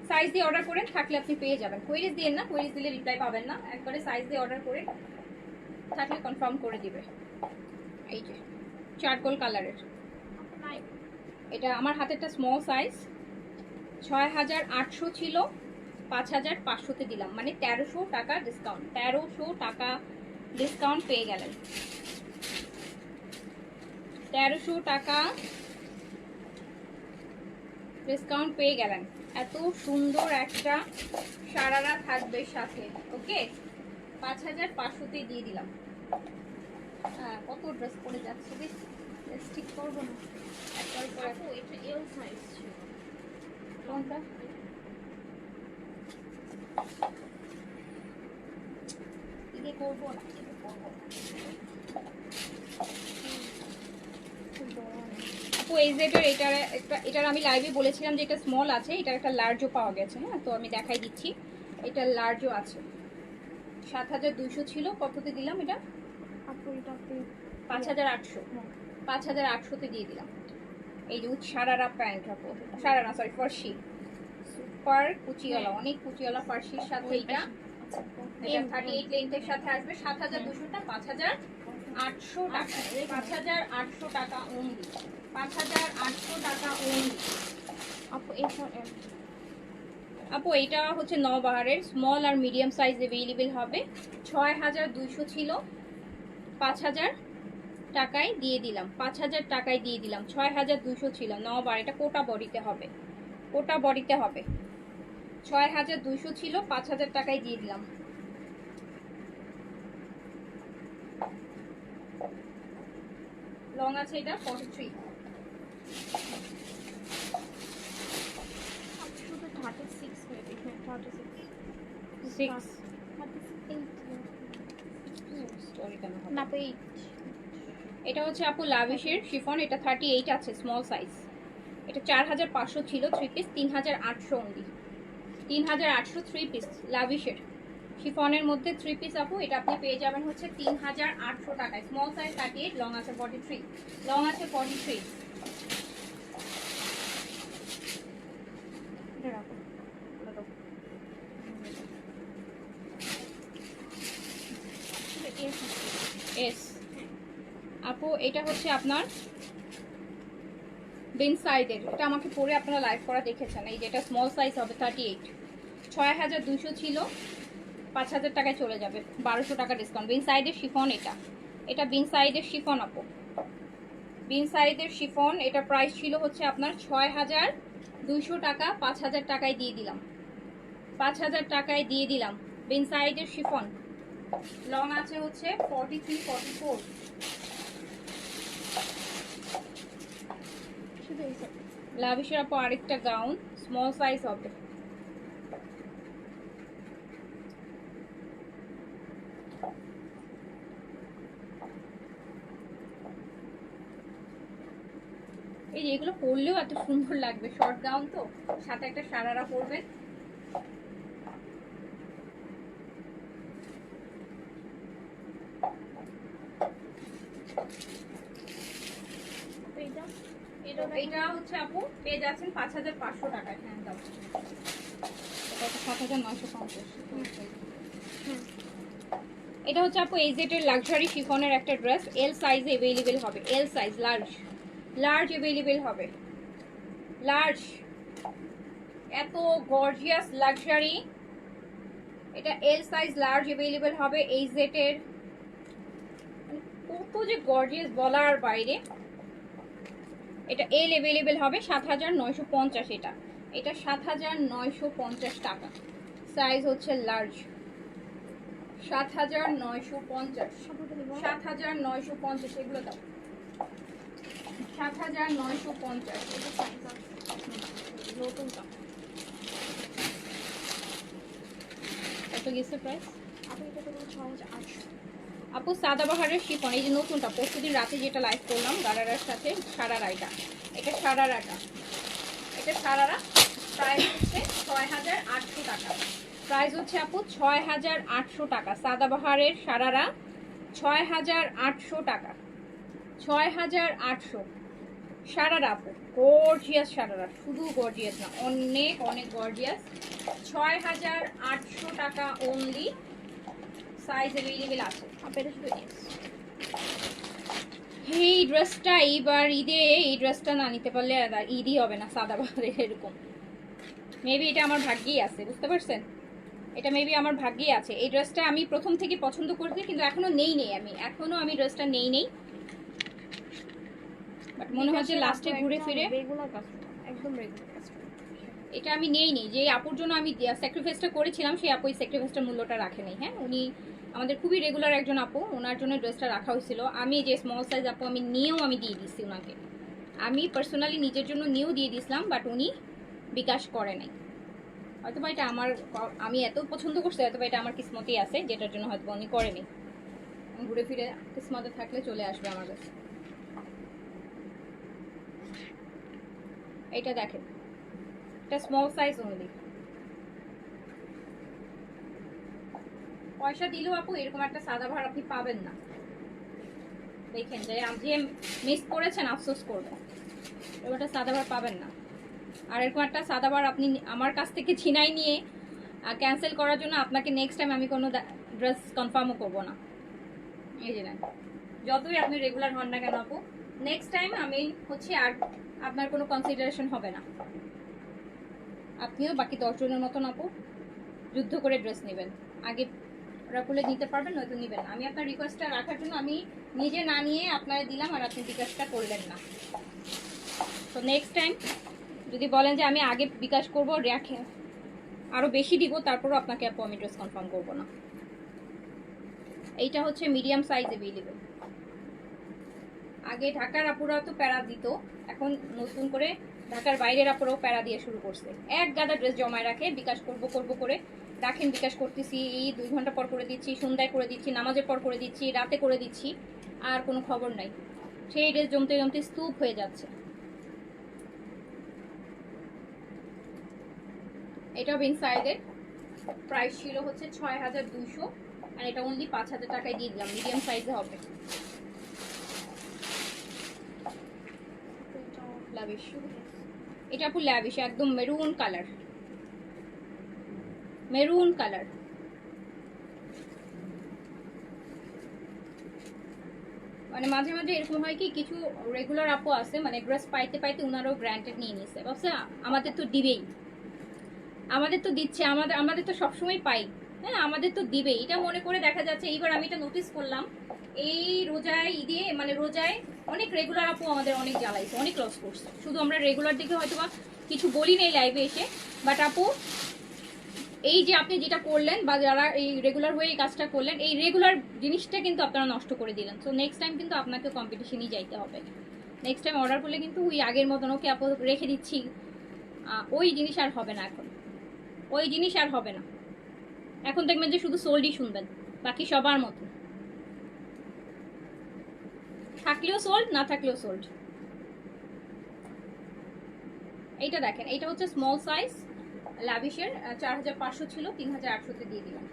সাইজ দিয়ে অর্ডার করেন, থাকলে আপনি পেয়ে যাবেন। কোয়েরিজ দিয়ে না, কোয়েরিজ দিলে রিপ্লাই পাবেন না, একবারে সাইজ দিয়ে অর্ডার করে থাকলে কনফার্ম করে দিবে। এই যে চারকোল কালারের, এটা আমার হাতেরটা স্মল সাইজ, 6800 ছিল, 5500-তে দিলাম, মানে 1300 টাকা ডিসকাউন্ট, 1300 টাকা ডিসকাউন্ট পেয়ে গেলেন, 1300 টাকা ডিসকাউন্ট পেয়ে গেলেন। এত সুন্দর একটা সারারা থাকবে সাথে, ওকে 5500-তে দিয়ে দিলাম। হ্যাঁ কত ড্রেস পরে যাচ্ছে, বেশ ড্রেস ঠিক করবো না একবার পরে। আপু এটা এল সাইজ ছিল, কোনটা? এদিকে করবো না, এদিকে করবো না। আপু এই যেটার এটার আমি লাইভে বলেছিলাম যে এটা স্মল আছে, এটার একটা লার্জও পাওয়া গেছে, হ্যাঁ তো আমি দেখাই দিচ্ছি, এটা লার্জও আছে। 7200 ছিল, কততে দিলাম এটা? আপু এটা 5800, 5800-তে দিয়ে দিলাম। এই যে সারারা প্যান্ট আপু, সারারা সরি ফার্সি, সুপার কুচিওয়ালা, অনেক কুচিওয়ালা ফার্সির সাথে এটা 38 লেন্থের সাথে আসবে, 7200টা 5800 টাকা, 5800 টাকা অনলি, 5800 টাকা অনলি। আপু এটা আপু এটা হচ্ছে নওবাহারের স্মল আর মিডিয়াম সাইজ অ্যাভেলেবেল হবে, 6200 ছিল, 5000 টাকায় দিয়ে দিলাম, 5000 টাকায় দিয়ে দিলাম, 6200 ছিল নওবার, এটা কোটা বডিতে হবে, কোটা বডিতে হবে, 6200 ছিল, 5000 টাকায় দিয়ে দিলাম। লং আছে এটা 43, শুধু 36 মেবি, হ্যাঁ 36 6 স্টোরি কেন হবে? না 8 এটা হচ্ছে আপু লাভিশের শিফন, এটা 38 আছে স্মল সাইজ, এটা 4500 ছিল, 3 পিস 3800 অনলি, 3800 3 পিস লাভিশের শিফনের মধ্যে 3 পিস আপু, এটা আপনি পেয়ে যাবেন হচ্ছে 3800 টাকায়, স্মল সাইজ 38, লং আছে 43, লং আছে 43। এটা রাখো, এস আপু এটা হচ্ছে আপনার বিন সাইডের, এটা আমাকে পরে আপনারা লাইভ করা দেখেছেন, এই যে এটা স্মল সাইজ হবে 38, 6200 ছিল, 5000 টাকায় চলে যাবে, 1200 টাকা ডিসকাউন্ট। বিন সাইডের শিফন, এটা এটা বিন সাইডের শিফন আপু, বিন সাইডের শিফন, এটা প্রাইস ছিল হচ্ছে আপনার 6200 টাকা, 5000 টাকায় দিয়ে দিলাম, 5000 টাকায় দিয়ে দিলাম। বিন সাইডের শিফন, লং আছে হচ্ছে 43 44, শুধু এই সাইড লাভিশের আপু আরেকটা গাউন স্মল সাইজ হবে, এই যে এগুলো পরলেও এত সুন্দর লাগবে, শর্ট গাউন তো, সাথে একটা সারারা পরবেন, এটা এটা হচ্ছে আপু পেয়ে যাচ্ছেন 5500 টাকায়, হ্যাঁ দাও কত 7950। এটা হচ্ছে আপু এইজেটের লাক্সারি শিফনের একটা ড্রেস, এল সাইজে অ্যাভেলেবেল হবে, L size large, large available হবে, লার্জ, এত গর্জিয়াস লাক্সারি এটা এল সাইজ লার্জ अवेलेबल হবে। এই জেটের কত যে গর্জিয়াস বলার বাইরে। এটা এল अवेलेबल হবে 7950 এটা। এটা 7950 টাকা। সাইজ হচ্ছে লার্জ। 7950 7950 এগুলো দাও। 7950 এটা সাইজ আছে নতুনটা। কত গেছে প্রাইস? আপনি এটা দেবেন 6800। আপু সাদাবাহারের শিফন, এই যে নতুনটা পরশুদিন রাতে যেটা লাইভ করলাম গারারার সাথে, সারারা এটা সারারাটা, এটা সারারা। প্রাইস হচ্ছে 6800 টাকা। প্রাইস হচ্ছে আপু 6800 টাকা। সাদাবাহারের সারারা 6800 টাকা। 6800 সারারা আপু, গর্জিয়াস সারারা, শুধু গর্জিয়াস না, অনেক অনেক গর্জিয়াস। 6800 টাকা অনলি। সাইজ अवेलेबल আছে। আপনাদের শুধু এস। এই ড্রেসটা এইবার ঈদে এই ড্রেসটা না নিতে পারলে আর ঈদই হবে না সাদাবাহারের এরকম। মেবি এটা আমার ভাগ্যেই আছে, বুঝতে পারছেন? এটা মেবি আমার ভাগ্যেই আছে। এই ড্রেসটা আমি প্রথম থেকে পছন্দ করছি, কিন্তু এখনো নেই আমি ড্রেসটা নেই। বাট মনে হচ্ছে লাস্টে ঘুরে ফিরে রেগুলার কাস্টমার, একদম রেগুলার কাস্টমার। এটা আমি নেই। যে আপুর জন্য আমি স্যাক্রিফাইসটা করেছিলাম, সেই আপু এই স্যাক্রিফাইসটার মূল্যটা রাখে নাই। হ্যাঁ, উনি আমাদের খুবই রেগুলার একজন আপু, ওনার জন্য ড্রেসটা রাখা হয়েছিল। আমি যে স্মল সাইজ আপু আমি দিয়ে দিচ্ছি ওনাকে। আমি পার্সোনালি নিজের জন্য নিয়েও দিয়ে দিয়েছিলাম, বাট উনি বিকাশ করে নাই। হয়তো বা এটা আমি এত পছন্দ করছি, হয়তো বা এটা আমার কিসমতেই আছে, যেটার জন্য হয়তো উনি করেনি। ঘুরে ফিরে কিসমতে থাকলে চলে আসবে আমার কাছে। এটা দেখেন, এটা স্মল সাইজ অনলি। পয়সা দিলেও আপু এরকম একটা সাদাবাহার আপনি পাবেন না। দেখেন, যে মিস করেছেন আফসোস করবেন, এরকম একটা সাদাবাহার পাবেন না। আর এরকম একটা সাদাবাহার আপনি আমার কাছ থেকে ছিনাই নিয়ে ক্যান্সেল করার জন্য আপনাকে নেক্সট টাইম আমি কোনো ড্রেস কনফার্মও করবো না। এই যে নেন, যতই আপনি রেগুলার হন না কেন আপু, নেক্সট টাইম আমি হচ্ছে আর আপনার কোনো কনসিডারেশন হবে না। আপনিও বাকি 10 জনের মতন আপু যুদ্ধ করে ড্রেস নেবেন। আগে রাখলে নিতে পারবেন, নয়তো নেবেন না। আমি আপনার রিকোয়েস্টটা রাখার জন্য আমি নিজে না নিয়ে আপনার দিলাম, আর আপনি বিকাশটা করলেন না। তো নেক্সট টাইম যদি বলেন যে আমি আগে বিকাশ করবো, রেখে আরও বেশি দিব, তারপরও আপনাকে আপু আমি ড্রেস কনফার্ম করবো না। এইটা হচ্ছে মিডিয়াম সাইজ अवेलेबल। আগে ঢাকার আপুরা তো প্যারা দিত, এখন নতুন করে ঢাকার বাইরের আপুরাও প্যারা দিয়ে শুরু করছে। এক গাদা ড্রেস জমায় রাখে, বিকাশ করব করে রাখেন, বিকাশ করতেছি, এই 2 ঘন্টা পর করে দিচ্ছি, সন্ধ্যায় করে দিচ্ছি, নামাজের পর করে দিচ্ছি, রাতে করে দিচ্ছি, আর কোনো খবর নাই। সেই ড্রেস জমতে জমতে স্তূপ হয়ে যাচ্ছে। এটা বিন সাইজের, প্রাইস ছিল হচ্ছে 6200, আর এটা অনলি 5000 টাকায় দিয়ে দিলাম। মিডিয়াম সাইজে হবে। লাভিশ, এটা আপু লাভিশ, একদম মেরুন কালার, মেরুন কালার। মানে মাঝে মাঝে এরকম হয় কি, কিছু রেগুলার আপু আছে মানে ড্রেস পাইতে পাইতে উনারও গ্র্যান্টেড নিয়ে নিছে, ভাবছে আমাদের তো দিবেই, আমাদের তো দিচ্ছে, আমাদের তো সবসময় পাই, হ্যাঁ আমাদের তো দিবেই, এটা মনে করে দেখা যাচ্ছে। এইবার আমি এটা নোটিস করলাম, এই রোজায় ঈদে মানে রোজায় অনেক রেগুলার আপু আমাদের অনেক জ্বালাইছে, অনেক লস করছে। শুধু আমরা রেগুলার দিকে হয়তো বা কিছু বলি নেই লাইভে এসে, বাট আপু এই যে আপনি যেটা করলেন, বা যারা এই রেগুলার হয়ে এই কাজটা করলেন, এই রেগুলার জিনিসটা কিন্তু আপনারা নষ্ট করে দিলেন। সো নেক্সট টাইম কিন্তু আপনাকে কম্পিটিশনই যাইতে হবে। নেক্সট টাইম অর্ডার করলে কিন্তু ওই আগের মতন ওকে আপু রেখে দিচ্ছি, ওই জিনিস আর হবে না। এখন ওই জিনিস আর হবে না। এখন দেখবেন যে শুধু সোল্ডই শুনবেন, বাকি সবার মতো থাকলেও সোল্ড, না থাকলেও সোল্ড। এইটা দেখেন, এইটা হচ্ছে স্মল সাইজ লাভিশের, 4500 ছিল, 3800-তে দিয়ে দিলাম।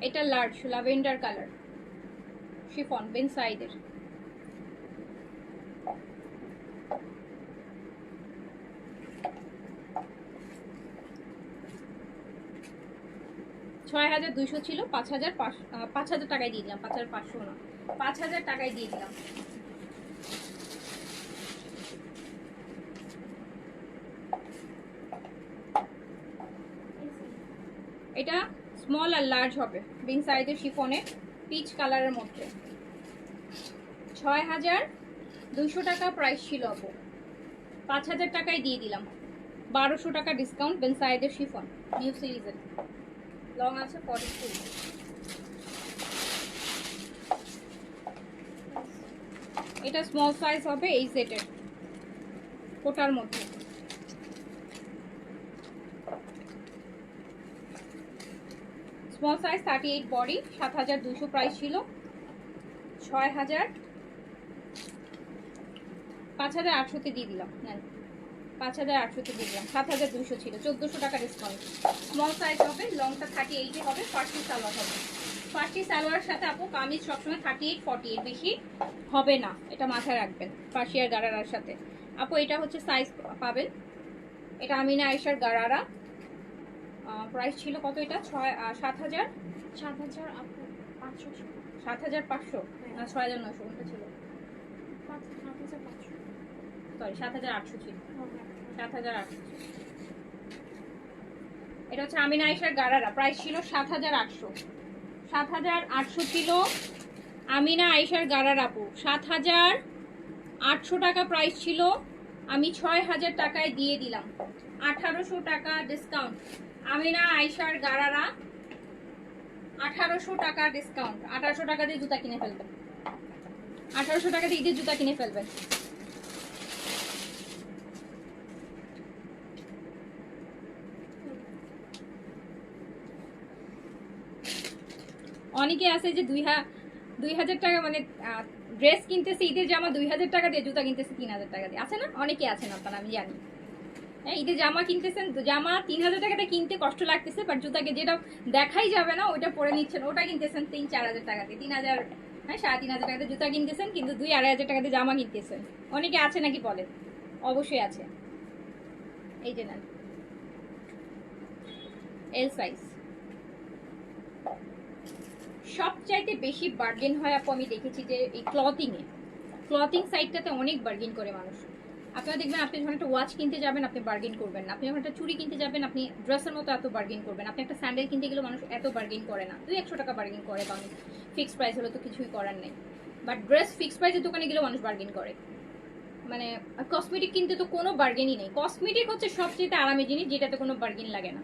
এটা লার্জ ল্যাভেন্ডার কালার শিফন বিন সাইডের। $6200 ছিল, 5000 টাকায় দিয়ে দিলাম। 5500 না, 5000 টাকায় দিয়ে দিলাম। এটা স্মল আর লার্জ হবে, বিন সাইজের শিফনের পিচ কালারের মধ্যে। 6200 টাকা প্রাইস ছিল আপু, 5000 টাকায় দিয়ে দিলাম। 1200 টাকা ডিসকাউন্ট, বিন সাইজের শিফন, নিউ সিরিজের, লং আছে 42। এটা স্মল সাইজ হবে এই সেটের, কোটার মধ্যে। স্মল সাইজ 38 বডি, 7200 প্রাইস ছিল। 5800 দিয়ে দিলাম, নেন 5800 দিয়ে দিলাম। 7200 ছিল, 1400 টাকা ডিসকাউন্ট। স্মল সাইজ হবে, লংটা 38 হবে, ফার্সি সালোয়ার হবে। ফার্সি সালোয়ারের সাথে আপু কামিজ সবসময় 38 48 বেশি হবে না, এটা মাথায় রাখবেন। ফার্সি আর গারারার সাথে আপু এটা হচ্ছে সাইজ পাবেন। এটা আমিনা আয়েশার গারারা, প্রাইস ছিল কত? এটা 7500 আপু 500 ছিল। 7500 না 6900 কোনটা ছিল? 7500 সরি 7800 ছিল, 7800। এটা হচ্ছে আমিনা আয়েশার গারারা, প্রাইস ছিল 7800। 7800 ছিল আমিনা আয়েশার গারারা আপু, 7800 টাকা প্রাইস ছিল। আমি 6000 টাকায় দিয়ে দিলাম, 1800 টাকা ডিসকাউন্ট। আমিনা আয়েশার গারারা 1800 টাকা ডিসকাউন্ট। 1800 টাকা দিয়ে জুতা কিনে ফেলবেন, 1800 টাকা দিয়ে ঈদের জুতা কিনে ফেলবেন। অনেকে আছে যে 2000 টাকা মানে ড্রেস কিনতেছে ঈদের জামা 2000 টাকা দিয়ে, জুতা কিনতেছে 3000 টাকা দিয়ে, আছে না? অনেকে আছেন আপনারা, আমি জানি। হ্যাঁ, ঈদের জামা কিনতেছেন, জামা 3000 টাকাতে কিনতে কষ্ট লাগতেছে, বাট জুতাকে যেটা দেখাই যাবে না ওইটা পরে নিচ্ছেন, ওটা কিনতেছেন 3-4000 টাকা দিয়ে, 3000 হ্যাঁ 3500 টাকা দিয়ে জুতা কিনতেছেন, কিন্তু 2-2500 টাকা দিয়ে জামা কিনতেছেন। অনেকে আছে নাকি বলেন? অবশ্যই আছে। এই যে নেন, এল সাইজ। সবচাইতে বেশি বার্গেন হয় আপু আমি দেখেছি যে এই ক্লথিং সাইডটাতে অনেক বার্গেন করে মানুষ। আপনারা দেখবেন, আপনি যখন একটা ওয়াচ কিনতে যাবেন আপনি বার্গেন করবেন না, আপনি যখন একটা চুড়ি কিনতে যাবেন আপনি ড্রেসের মতো এত বার্গেন করবেন, আপনি একটা স্যান্ডেল কিনতে গেলে মানুষ এত বার্গেন করে না, 200 টাকা বার্গেন করে, কারণ ফিক্সড প্রাইস হলে তো কিছুই করার নেই। বাট ড্রেস ফিক্সড প্রাইসের দোকানে গেলেও মানুষ বার্গেন করে। মানে কসমেটিক কিনতে তো কোনো বার্গেনই নেই। কসমেটিক হচ্ছে সবচেয়ে আরামের জিনিস, যেটাতে কোনো বার্গেন লাগে না।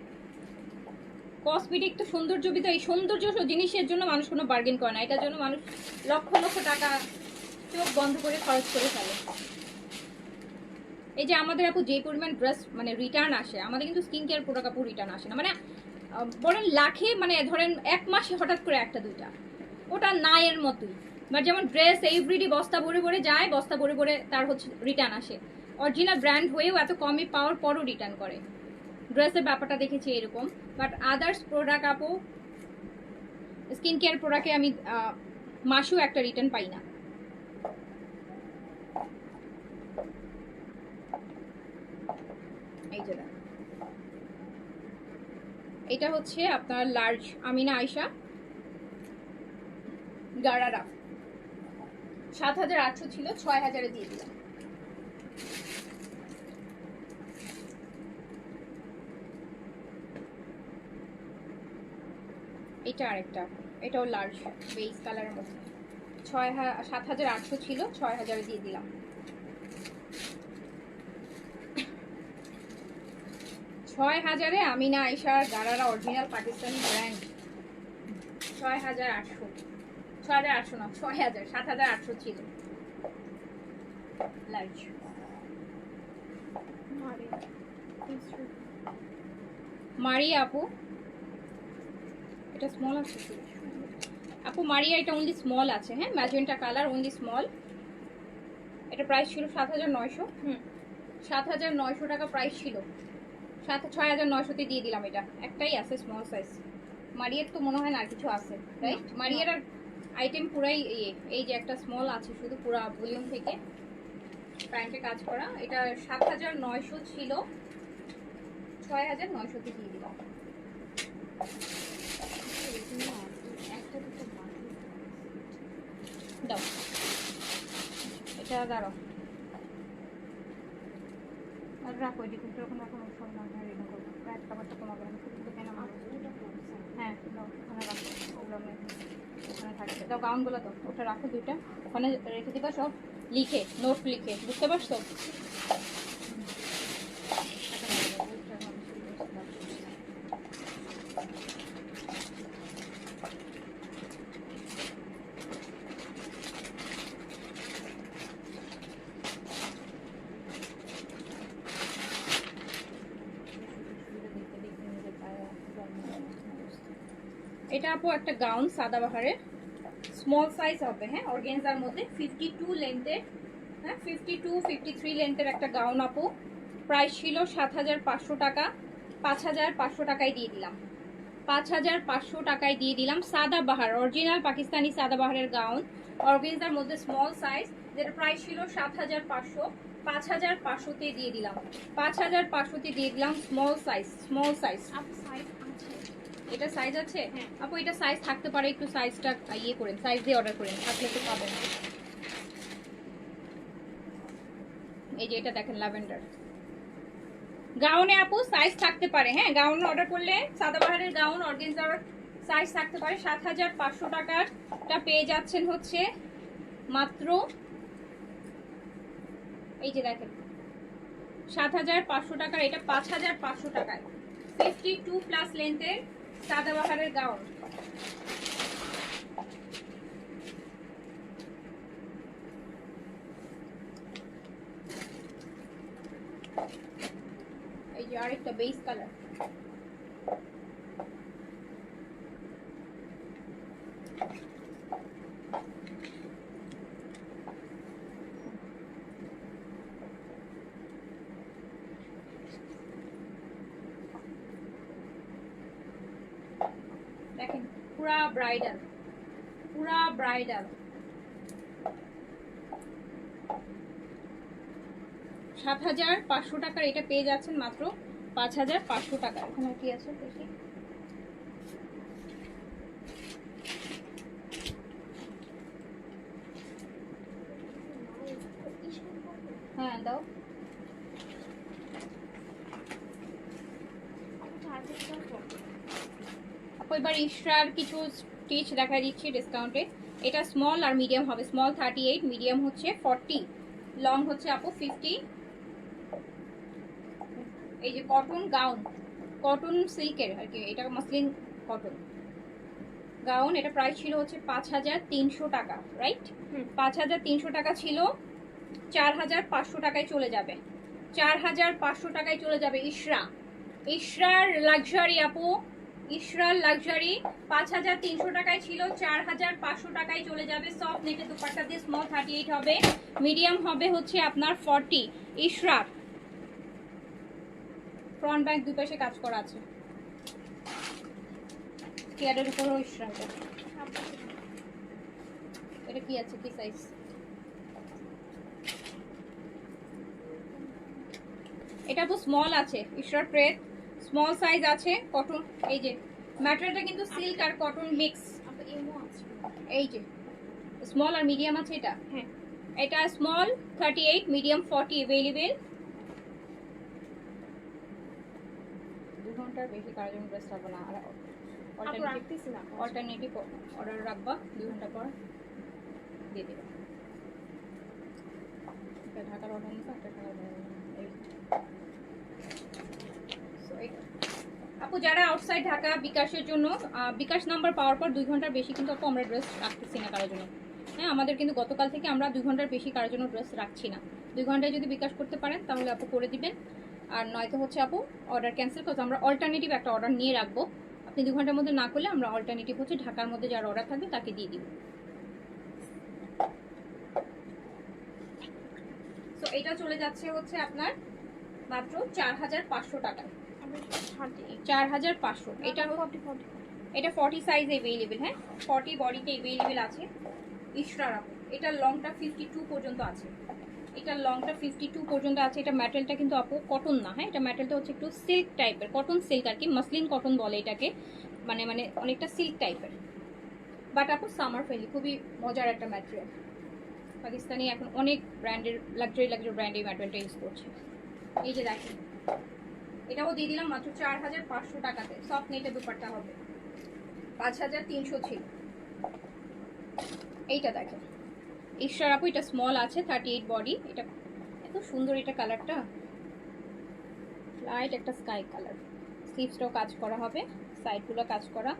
কসমেটিক তো সৌন্দর্য, এই সৌন্দর্য জিনিসের জন্য মানুষ কোনো বার্গেন করে না, এটার জন্য মানুষ লক্ষ লক্ষ টাকা চোখ বন্ধ করে খরচ করে ফেলে। এই যে আমাদের আপু যে পরিমাণ ড্রেস মানে রিটার্ন আসে, আমাদের কিন্তু স্কিন কেয়ার প্রোডাক্ট আপু রিটার্ন আসে না, মানে বলেন লাখে, মানে ধরেন 1 মাসে হঠাৎ করে 1-2টা, ওটা না এর মতোই। বা যেমন ড্রেস এভরিডে বস্তা ভরে ভরে যায়, বস্তা ভরে ভরে তার হচ্ছে রিটার্ন আসে, অরিজিনাল ব্র্যান্ড হয়েও এত কমে পাওয়ার পরও রিটার্ন করে। ড্রেসের ব্যাপারটা দেখেছি এরকম, বাট আদার্স প্রোডাক্ট আপু স্কিন কেয়ার প্রোডাক্টে আমি মাসেও একটা রিটার্ন পাই না। এই যে এটা হচ্ছে আপনার লার্জ আমিনা আয়েশা গারারা, 7800 ছিল, 6000-এ দিয়ে দিলাম। এটা আরেকটা, এটাও লার্জ বেজ কালারের মধ্যে, 7800 ছিল, 6000-এ দিয়ে দিলাম। 6000-এ আমিনা আয়েশা গারারা অরিজিনাল পাকিস্তানি ব্র্যান্ড, 6800, 6800 না 6000, 7800 ছিল লার্জ। মারিয়া আপু এটা স্মল আছে আপু, মারিয়া এটা অনলি স্মল আছে, হ্যাঁ ম্যাজেন্টা কালার, অনলি স্মল। এটা প্রাইস ছিল 7900, 7900 টাকা প্রাইস ছিল, 6900-তে দিয়ে দিলাম। এটা একটাই আছে স্মল সাইজ। মারিয়ার তো মনে হয় না আর কিছু আছে, রাইট? মারিয়ার আইটেম পুরাই এই যে একটা স্মল আছে শুধু, পুরা ভলিউম থেকে প্যান্টে কাজ করা। এটা 7900 ছিল, 6900-তে দিয়ে দিলাম। দাও এটা, দাঁড়াও আর রাখো, এটি কিন্তু এখন সব না রেডি করবো, প্রাইস খাবারটা কমাবো না, শুধু কেন গোডাউনে ওখানে থাকছে। তো গাউনগুলো তো ওটা রাখো দুইটা, ওখানে রেখে দিবা সব লিখে, নোট লিখে, বুঝতে পারছো? এটা আপু একটা গাউন সাদাবাহারের, স্মল সাইজ হবে, হ্যাঁ, অর্গানজার মধ্যে 52 লেন্থের, হ্যাঁ 52-53 লেন্থের একটা গাউন আপু। প্রাইস ছিল 7500 টাকা, 5500 টাকায় দিয়ে দিলাম, 5500 টাকায় দিয়ে দিলাম। Sadabahar original Pakistani সাদাবাহারের gown, organza মধ্যে স্মল সাইজ, যেটা প্রাইস ছিল 7500, 5500-তে দিয়ে দিলাম, 5500-তে দিয়ে দিলাম। Small size, small size. এটা সাইজ আছে? হ্যাঁ আপু এটা সাইজ থাকতে পারে, একটু সাইজটা ইয়ে করেন, সাইজ দিয়ে অর্ডার করেন, থাকলে তো পাবেন। এই যে এটা দেখেন ল্যাভেন্ডার গাউনে আপু সাইজ থাকতে পারে, হ্যাঁ, গাউন অর্ডার করলে সাদাবাহারের গাউন অর্গানজার সাইজ থাকতে পারে। 7500 টাকারটা পেয়ে যাচ্ছেন হচ্ছে মাত্র, এই যে দেখেন 7500 টাকার, এটা 5500 টাকায় 52+ লেন্থের সাদাবাহারের গাউন। এই যে আরেকটা বেস কালার, দেখেন পুরা ব্রাইডাল, পুরা ব্রাইডাল। 7500 টাকার এটা পেয়ে যাচ্ছেন মাত্র 5500 টাকা। এখানে কি আছে দেখি, হ্যাঁ দাও। আপু এবার ইশরার কিছু স্টিচ দেখা দিচ্ছি ডিসকাউন্টে। এটা স্মল আর মিডিয়াম হবে, স্মল 38, মিডিয়াম হচ্ছে 40, লং হচ্ছে আপু 50। এই যে কটন গাউন, কটন সিল্কের আর কি, এটা মসলিন কটন গাউন। এটা প্রাইস ছিল হচ্ছে 5300 টাকা, রাইট? 5300 টাকা ছিল, 4500 টাকায় চলে যাবে, 4500 টাকায় চলে যাবে। ইশরার লাক্সারি আপু, ইশরার লাক্সারি 5300 টাকায় ছিল, 4500 টাকায় চলে যাবে। সফট নেটের দুপাট্টা দিয়ে, স্মল 38 হবে, মিডিয়াম হবে হচ্ছে আপনার 40। ইশরার ফ্রন্ট ব্যাক দুই পাশে কাজ করা আছে, কেয়ারের উপরও ইশরার। এটা কি আছে, কি সাইজ? এটা তো স্মল আছে, ইশরার প্রেস স্মল সাইজ আছে, কটন। এই যে ম্যাটেরিয়ালটা কিন্তু সিল্ক আর কটন মিক্স। এই যে স্মল আর মিডিয়াম আছে এটা, হ্যাঁ এটা স্মল 38, মিডিয়াম 40 अवेलेबल। 2 ঘন্টার বেশি কারোর জন্য ড্রেস হবে না, আর অল্টারনেটিভ অর্ডার রাখবা 2 ঘন্টা পর দিয়ে দেবে। ঢাকার অর্ডার নিতে একটা টাকা এই। আপু যারা আউটসাইড ঢাকা, বিকাশের জন্য বিকাশ নাম্বার পাওয়ার পর 2 ঘন্টার বেশি কিন্তু আপু আমরা ড্রেস রাখতেছি না কারোর জন্য, হ্যাঁ, আমাদের কিন্তু গতকাল থেকে আমরা 2 ঘন্টার বেশি কারোর জন্য ড্রেস রাখছি না। 2 ঘন্টায় যদি বিকাশ করতে পারেন তাহলে আপু করে দিবেন, আর নয়তো হচ্ছে আপু অর্ডার ক্যান্সেল করতে আমরা অল্টারনেটিভ একটা অর্ডার নিয়ে রাখবো। আপনি 2 ঘন্টার মধ্যে না করলে আমরা অল্টারনেটিভ হচ্ছে ঢাকার মধ্যে যার অর্ডার থাকবে তাকে দিয়ে দিব। তো এটা চলে যাচ্ছে হচ্ছে আপনার মাত্র 4500 টাকায়, 4500। এটা 40 সাইজ अवेलेबल, হ্যাঁ 40 বডিতে अवेलेबल আছে। ইশরার আপু এটা লংটা 52 পর্যন্ত আছে, এটা লংটা 52 পর্যন্ত আছে। এটা ম্যাটেরিয়ালটা কিন্তু আপু কটন না, হ্যাঁ, এটা ম্যাটেরিয়ালটা হচ্ছে একটু সিল্ক টাইপের, কটন সিল্ক আর কি, মসলিন কটন বলে এটাকে, মানে অনেকটা সিল্ক টাইপের, বাট আপু সামার ফ্রেন্ডলি, খুবই মজার একটা ম্যাটেরিয়াল। পাকিস্তানি এখন অনেক ব্র্যান্ডের লাক্সারি ব্র্যান্ড এই ম্যাটেরিয়ালটা ইউজ করছে। এই যে দেখেন এটাও দিয়ে দিলাম মাত্র 4500 টাকাতে, সফট নেটের দুপাট্টা হবে। 5300 ছিল। এইটা দেখেন ইশরার আপু, এটা স্মল আছে 38 বডি। এটা এত সুন্দর, এটা কালারটা লাইট একটা স্কাই কালার। স্লিভসটাও কাজ করা হবে, সাইডগুলো কাজ করা,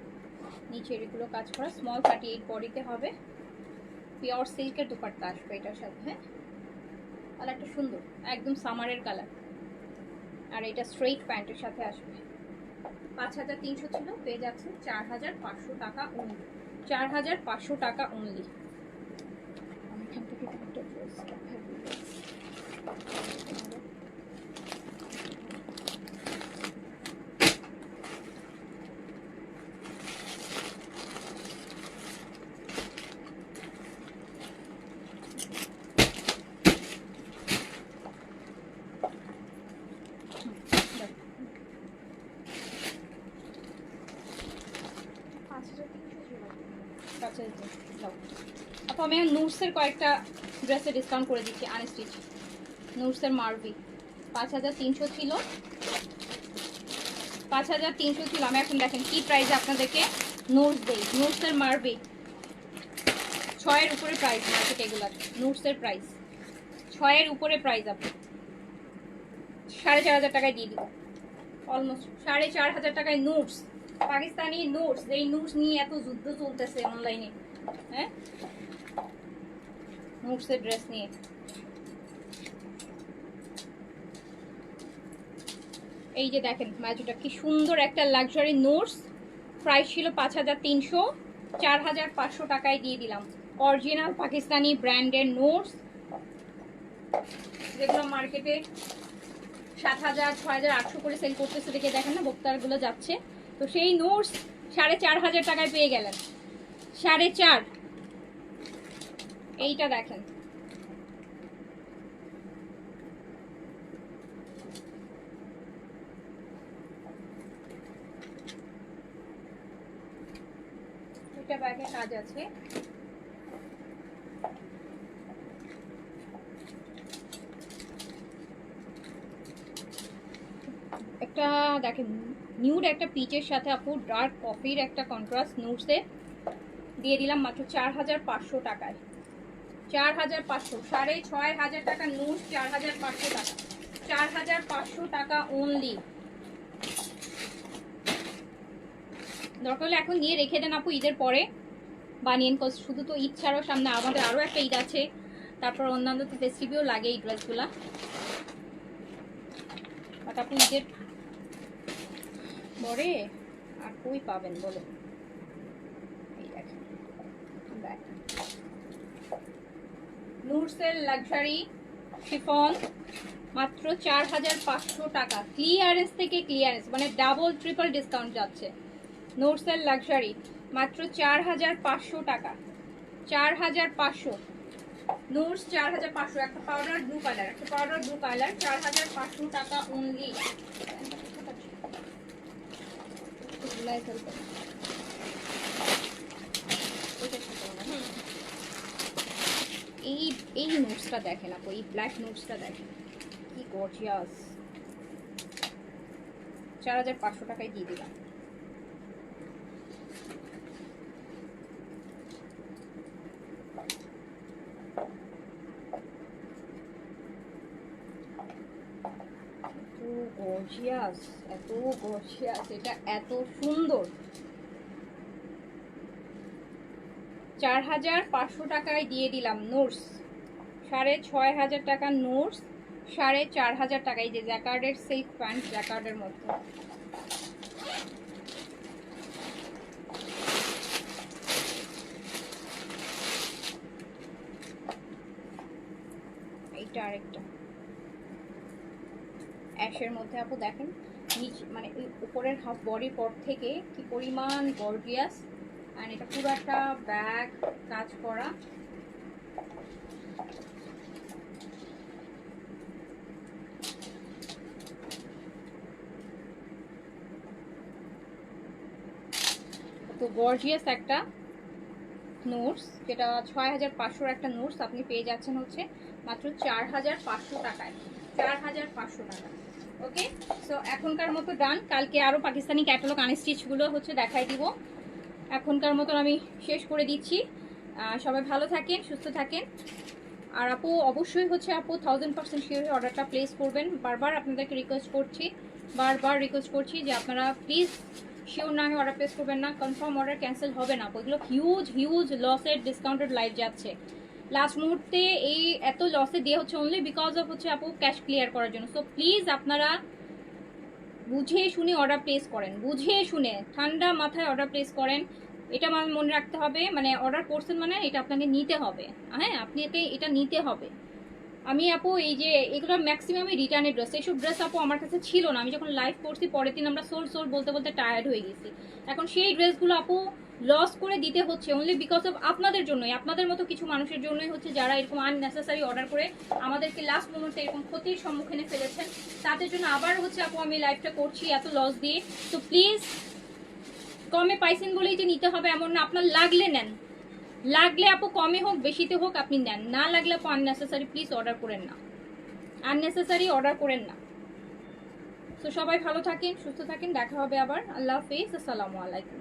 নিচের এগুলো কাজ করা। স্মল 38 বডিতে হবে। পিওর সিল্কের দুপাট্টা আসবে এটার সাথে। হ্যাঁ, কালারটা সুন্দর, একদম সামারের কালার। আর এটা স্ট্রেইট প্যান্টের সাথে আসবে। 5300 ছিল, পেয়ে যাচ্ছে 4500 টাকা অনলি। 4500 টাকা অনলি। আমি এখান থেকে একটা ড্রেস দেখাই দিই। আপু আমি নুটসের কয়েকটা ড্রেসে ডিসকাউন্ট করে দিচ্ছি, আনস্টিচ। নুটসের মারভি 5300 ছিল, 5300 ছিল। আমি এখন দেখেন কি প্রাইসে আপনাদেরকে নুটস দেই। নুটসের মারভি 6 এর উপরে প্রাইস মার্কেট এগুলার। নুটসের প্রাইস 6 এর উপরে প্রাইস। আপনি 4500 টাকায় দিয়ে দিব, অলমোস্ট 4500 টাকায় নুটস, পাকিস্তানি নুটস। এই নুটস নিয়ে এত যুদ্ধ চলতেছে অনলাইনে। হ্যাঁ, নুটসের ড্রেস নিয়ে। এই যে দেখেন ম্যাজুটা কি সুন্দর একটা লাক্সারি নুটস। প্রাইস ছিল 5300, 4500 টাকায় দিয়ে দিলাম। অরিজিনাল পাকিস্তানি ব্র্যান্ডের নুটস, যেগুলো মার্কেটে 7000, 6800 করে সেল করতেছে। দেখে দেখেন না বক্তারগুলো যাচ্ছে। তো সেই নুটস 4500 টাকায় পেয়ে গেলেন। 4.5। এইটা দেখেন, এটা ব্যাগে কাজ আছে। একটা দেখেন নিউড একটা পিচের সাথে আপু ডার্ক কফির একটা কন্ট্রাস্ট নুটসে দিয়ে দিলাম মাত্র 4500 টাকায়। 4500, 6500 টাকা নুটস, 4500 টাকা, 4500 টাকা অনলি। দরকার হলে এখন নিয়ে রেখে দেন আপু, ঈদের পরে বানিয়েন। শুধু তো ঈদ ছাড়াও সামনে আমাদের আরও একটা ঈদ আছে, তারপর অন্যান্য তো ফেস্টিভ্যাল লাগে এই ড্রেসগুলা। বাট আপনি ঈদের পরে আর কই পাবেন বলো। এই দেখেন নুটসের লাক্সারি শিফন মাত্র 4500 টাকা। ক্লিয়ারেন্স থেকে ক্লিয়ারেন্স, মানে ডাবল ট্রিপল ডিসকাউন্ট যাচ্ছে। নুটসের লাক্সারি মাত্র 4500 টাকা। 4500 নুটস, 4500। একটা পাউডার ব্লু কালার, একটা পাউডার ব্লু কালার, 4500 টাকা অনলি। এই নোটসটা দেখেন আপু, এই ব্ল্যাক নোটসটা দেখেন কি গর্জিয়াস। 4500 টাকায় দিয়ে দিলাম। গর্জিয়াস, এত গর্জিয়াস, এটা এত সুন্দর। 4500 টাকায় দিয়ে দিলাম নোটস। 6500 টাকা নোটস, 4500 টাকায়। যে জ্যাকার্ডের সিল্ক প্যান্ট, জ্যাকার্ডের মধ্যে। এইটা আরেকটা অ্যাশের মধ্যে আপু দেখেন, নিচ মানে উপরের হাফ বডির পর থেকে কি পরিমাণ গর্জিয়াস। আর এটা পুরো একটা ব্যাগ কাজ করা। তো গর্জিয়াস একটা নোটস, যেটা 6500 একটা নোটস আপনি পেয়ে যাচ্ছেন হচ্ছে মাত্র 4500 টাকায়। 4500 টাকা। ওকে, সো এখনকার মতো ডান। কালকে আরও পাকিস্তানি ক্যাটালগ আনস্টিচগুলো হচ্ছে দেখাই দিব। এখনকার মতন আমি শেষ করে দিচ্ছি। সবাই ভালো থাকেন, সুস্থ থাকেন। আর আপু অবশ্যই হচ্ছে আপু 1000% শিওর অর্ডারটা প্লেস করবেন। বারবার আপনাদেরকে রিকোয়েস্ট করছি যে আপনারা প্লিজ শিওর না হয়ে অর্ডার প্লেস করবেন না। কনফার্ম অর্ডার ক্যান্সেল হবে না। ওইগুলো হিউজ লসের ডিসকাউন্টেড লাইভ যাচ্ছে। লাস্ট মুহূর্তে এই এত লসে দিয়ে হচ্ছে অনলি বিকজ অফ হচ্ছে আপু ক্যাশ ক্লিয়ার করার জন্য। সো প্লিজ আপনারা বুঝে শুনে অর্ডার প্লেস করেন, বুঝে শুনে ঠান্ডা মাথায় অর্ডার প্লেস করেন। এটা মনে রাখতে হবে, মানে অর্ডার করছেন মানে এটা আপনাকে নিতে হবে। হ্যাঁ, আপনি এটা নিতে হবে। আমি আপু এই যে এগুলো ম্যাক্সিমামই রিটার্নের ড্রেস, এইসব ড্রেস আপু আমার কাছে ছিল না। আমি যখন লাইভ করছি পরের দিন আমরা সোল বলতে বলতে টায়ার্ড হয়ে গেছি। এখন সেই ড্রেসগুলো আপু লস করে দিতে হচ্ছে অনলি বিকজ অফ আপনাদের জন্যই, আপনাদের মতো কিছু মানুষের জন্যই হচ্ছে যারা এরকম আননেসেসারি অর্ডার করে আমাদেরকে লাস্ট মোমেন্টে এরকম ক্ষতির সম্মুখীনে ফেলেছেন। তাদের জন্য আবার হচ্ছে আপু আমি লাইভটা করছি এত লস দিয়ে। তো প্লিজ কমে পাইছেন বলেই যে নিতে হবে এমন না, আপনার লাগলে নেন, লাগলে আপু কমে হোক বেশিতে হোক আপনি নেন, না লাগলে আপু আননেসেসারি প্লিজ অর্ডার করেন না, আননেসেসারি অর্ডার করেন না। তো সবাই ভালো থাকেন, সুস্থ থাকেন, দেখা হবে আবার। আল্লাহ হাফেজ, আসসালামু আলাইকুম।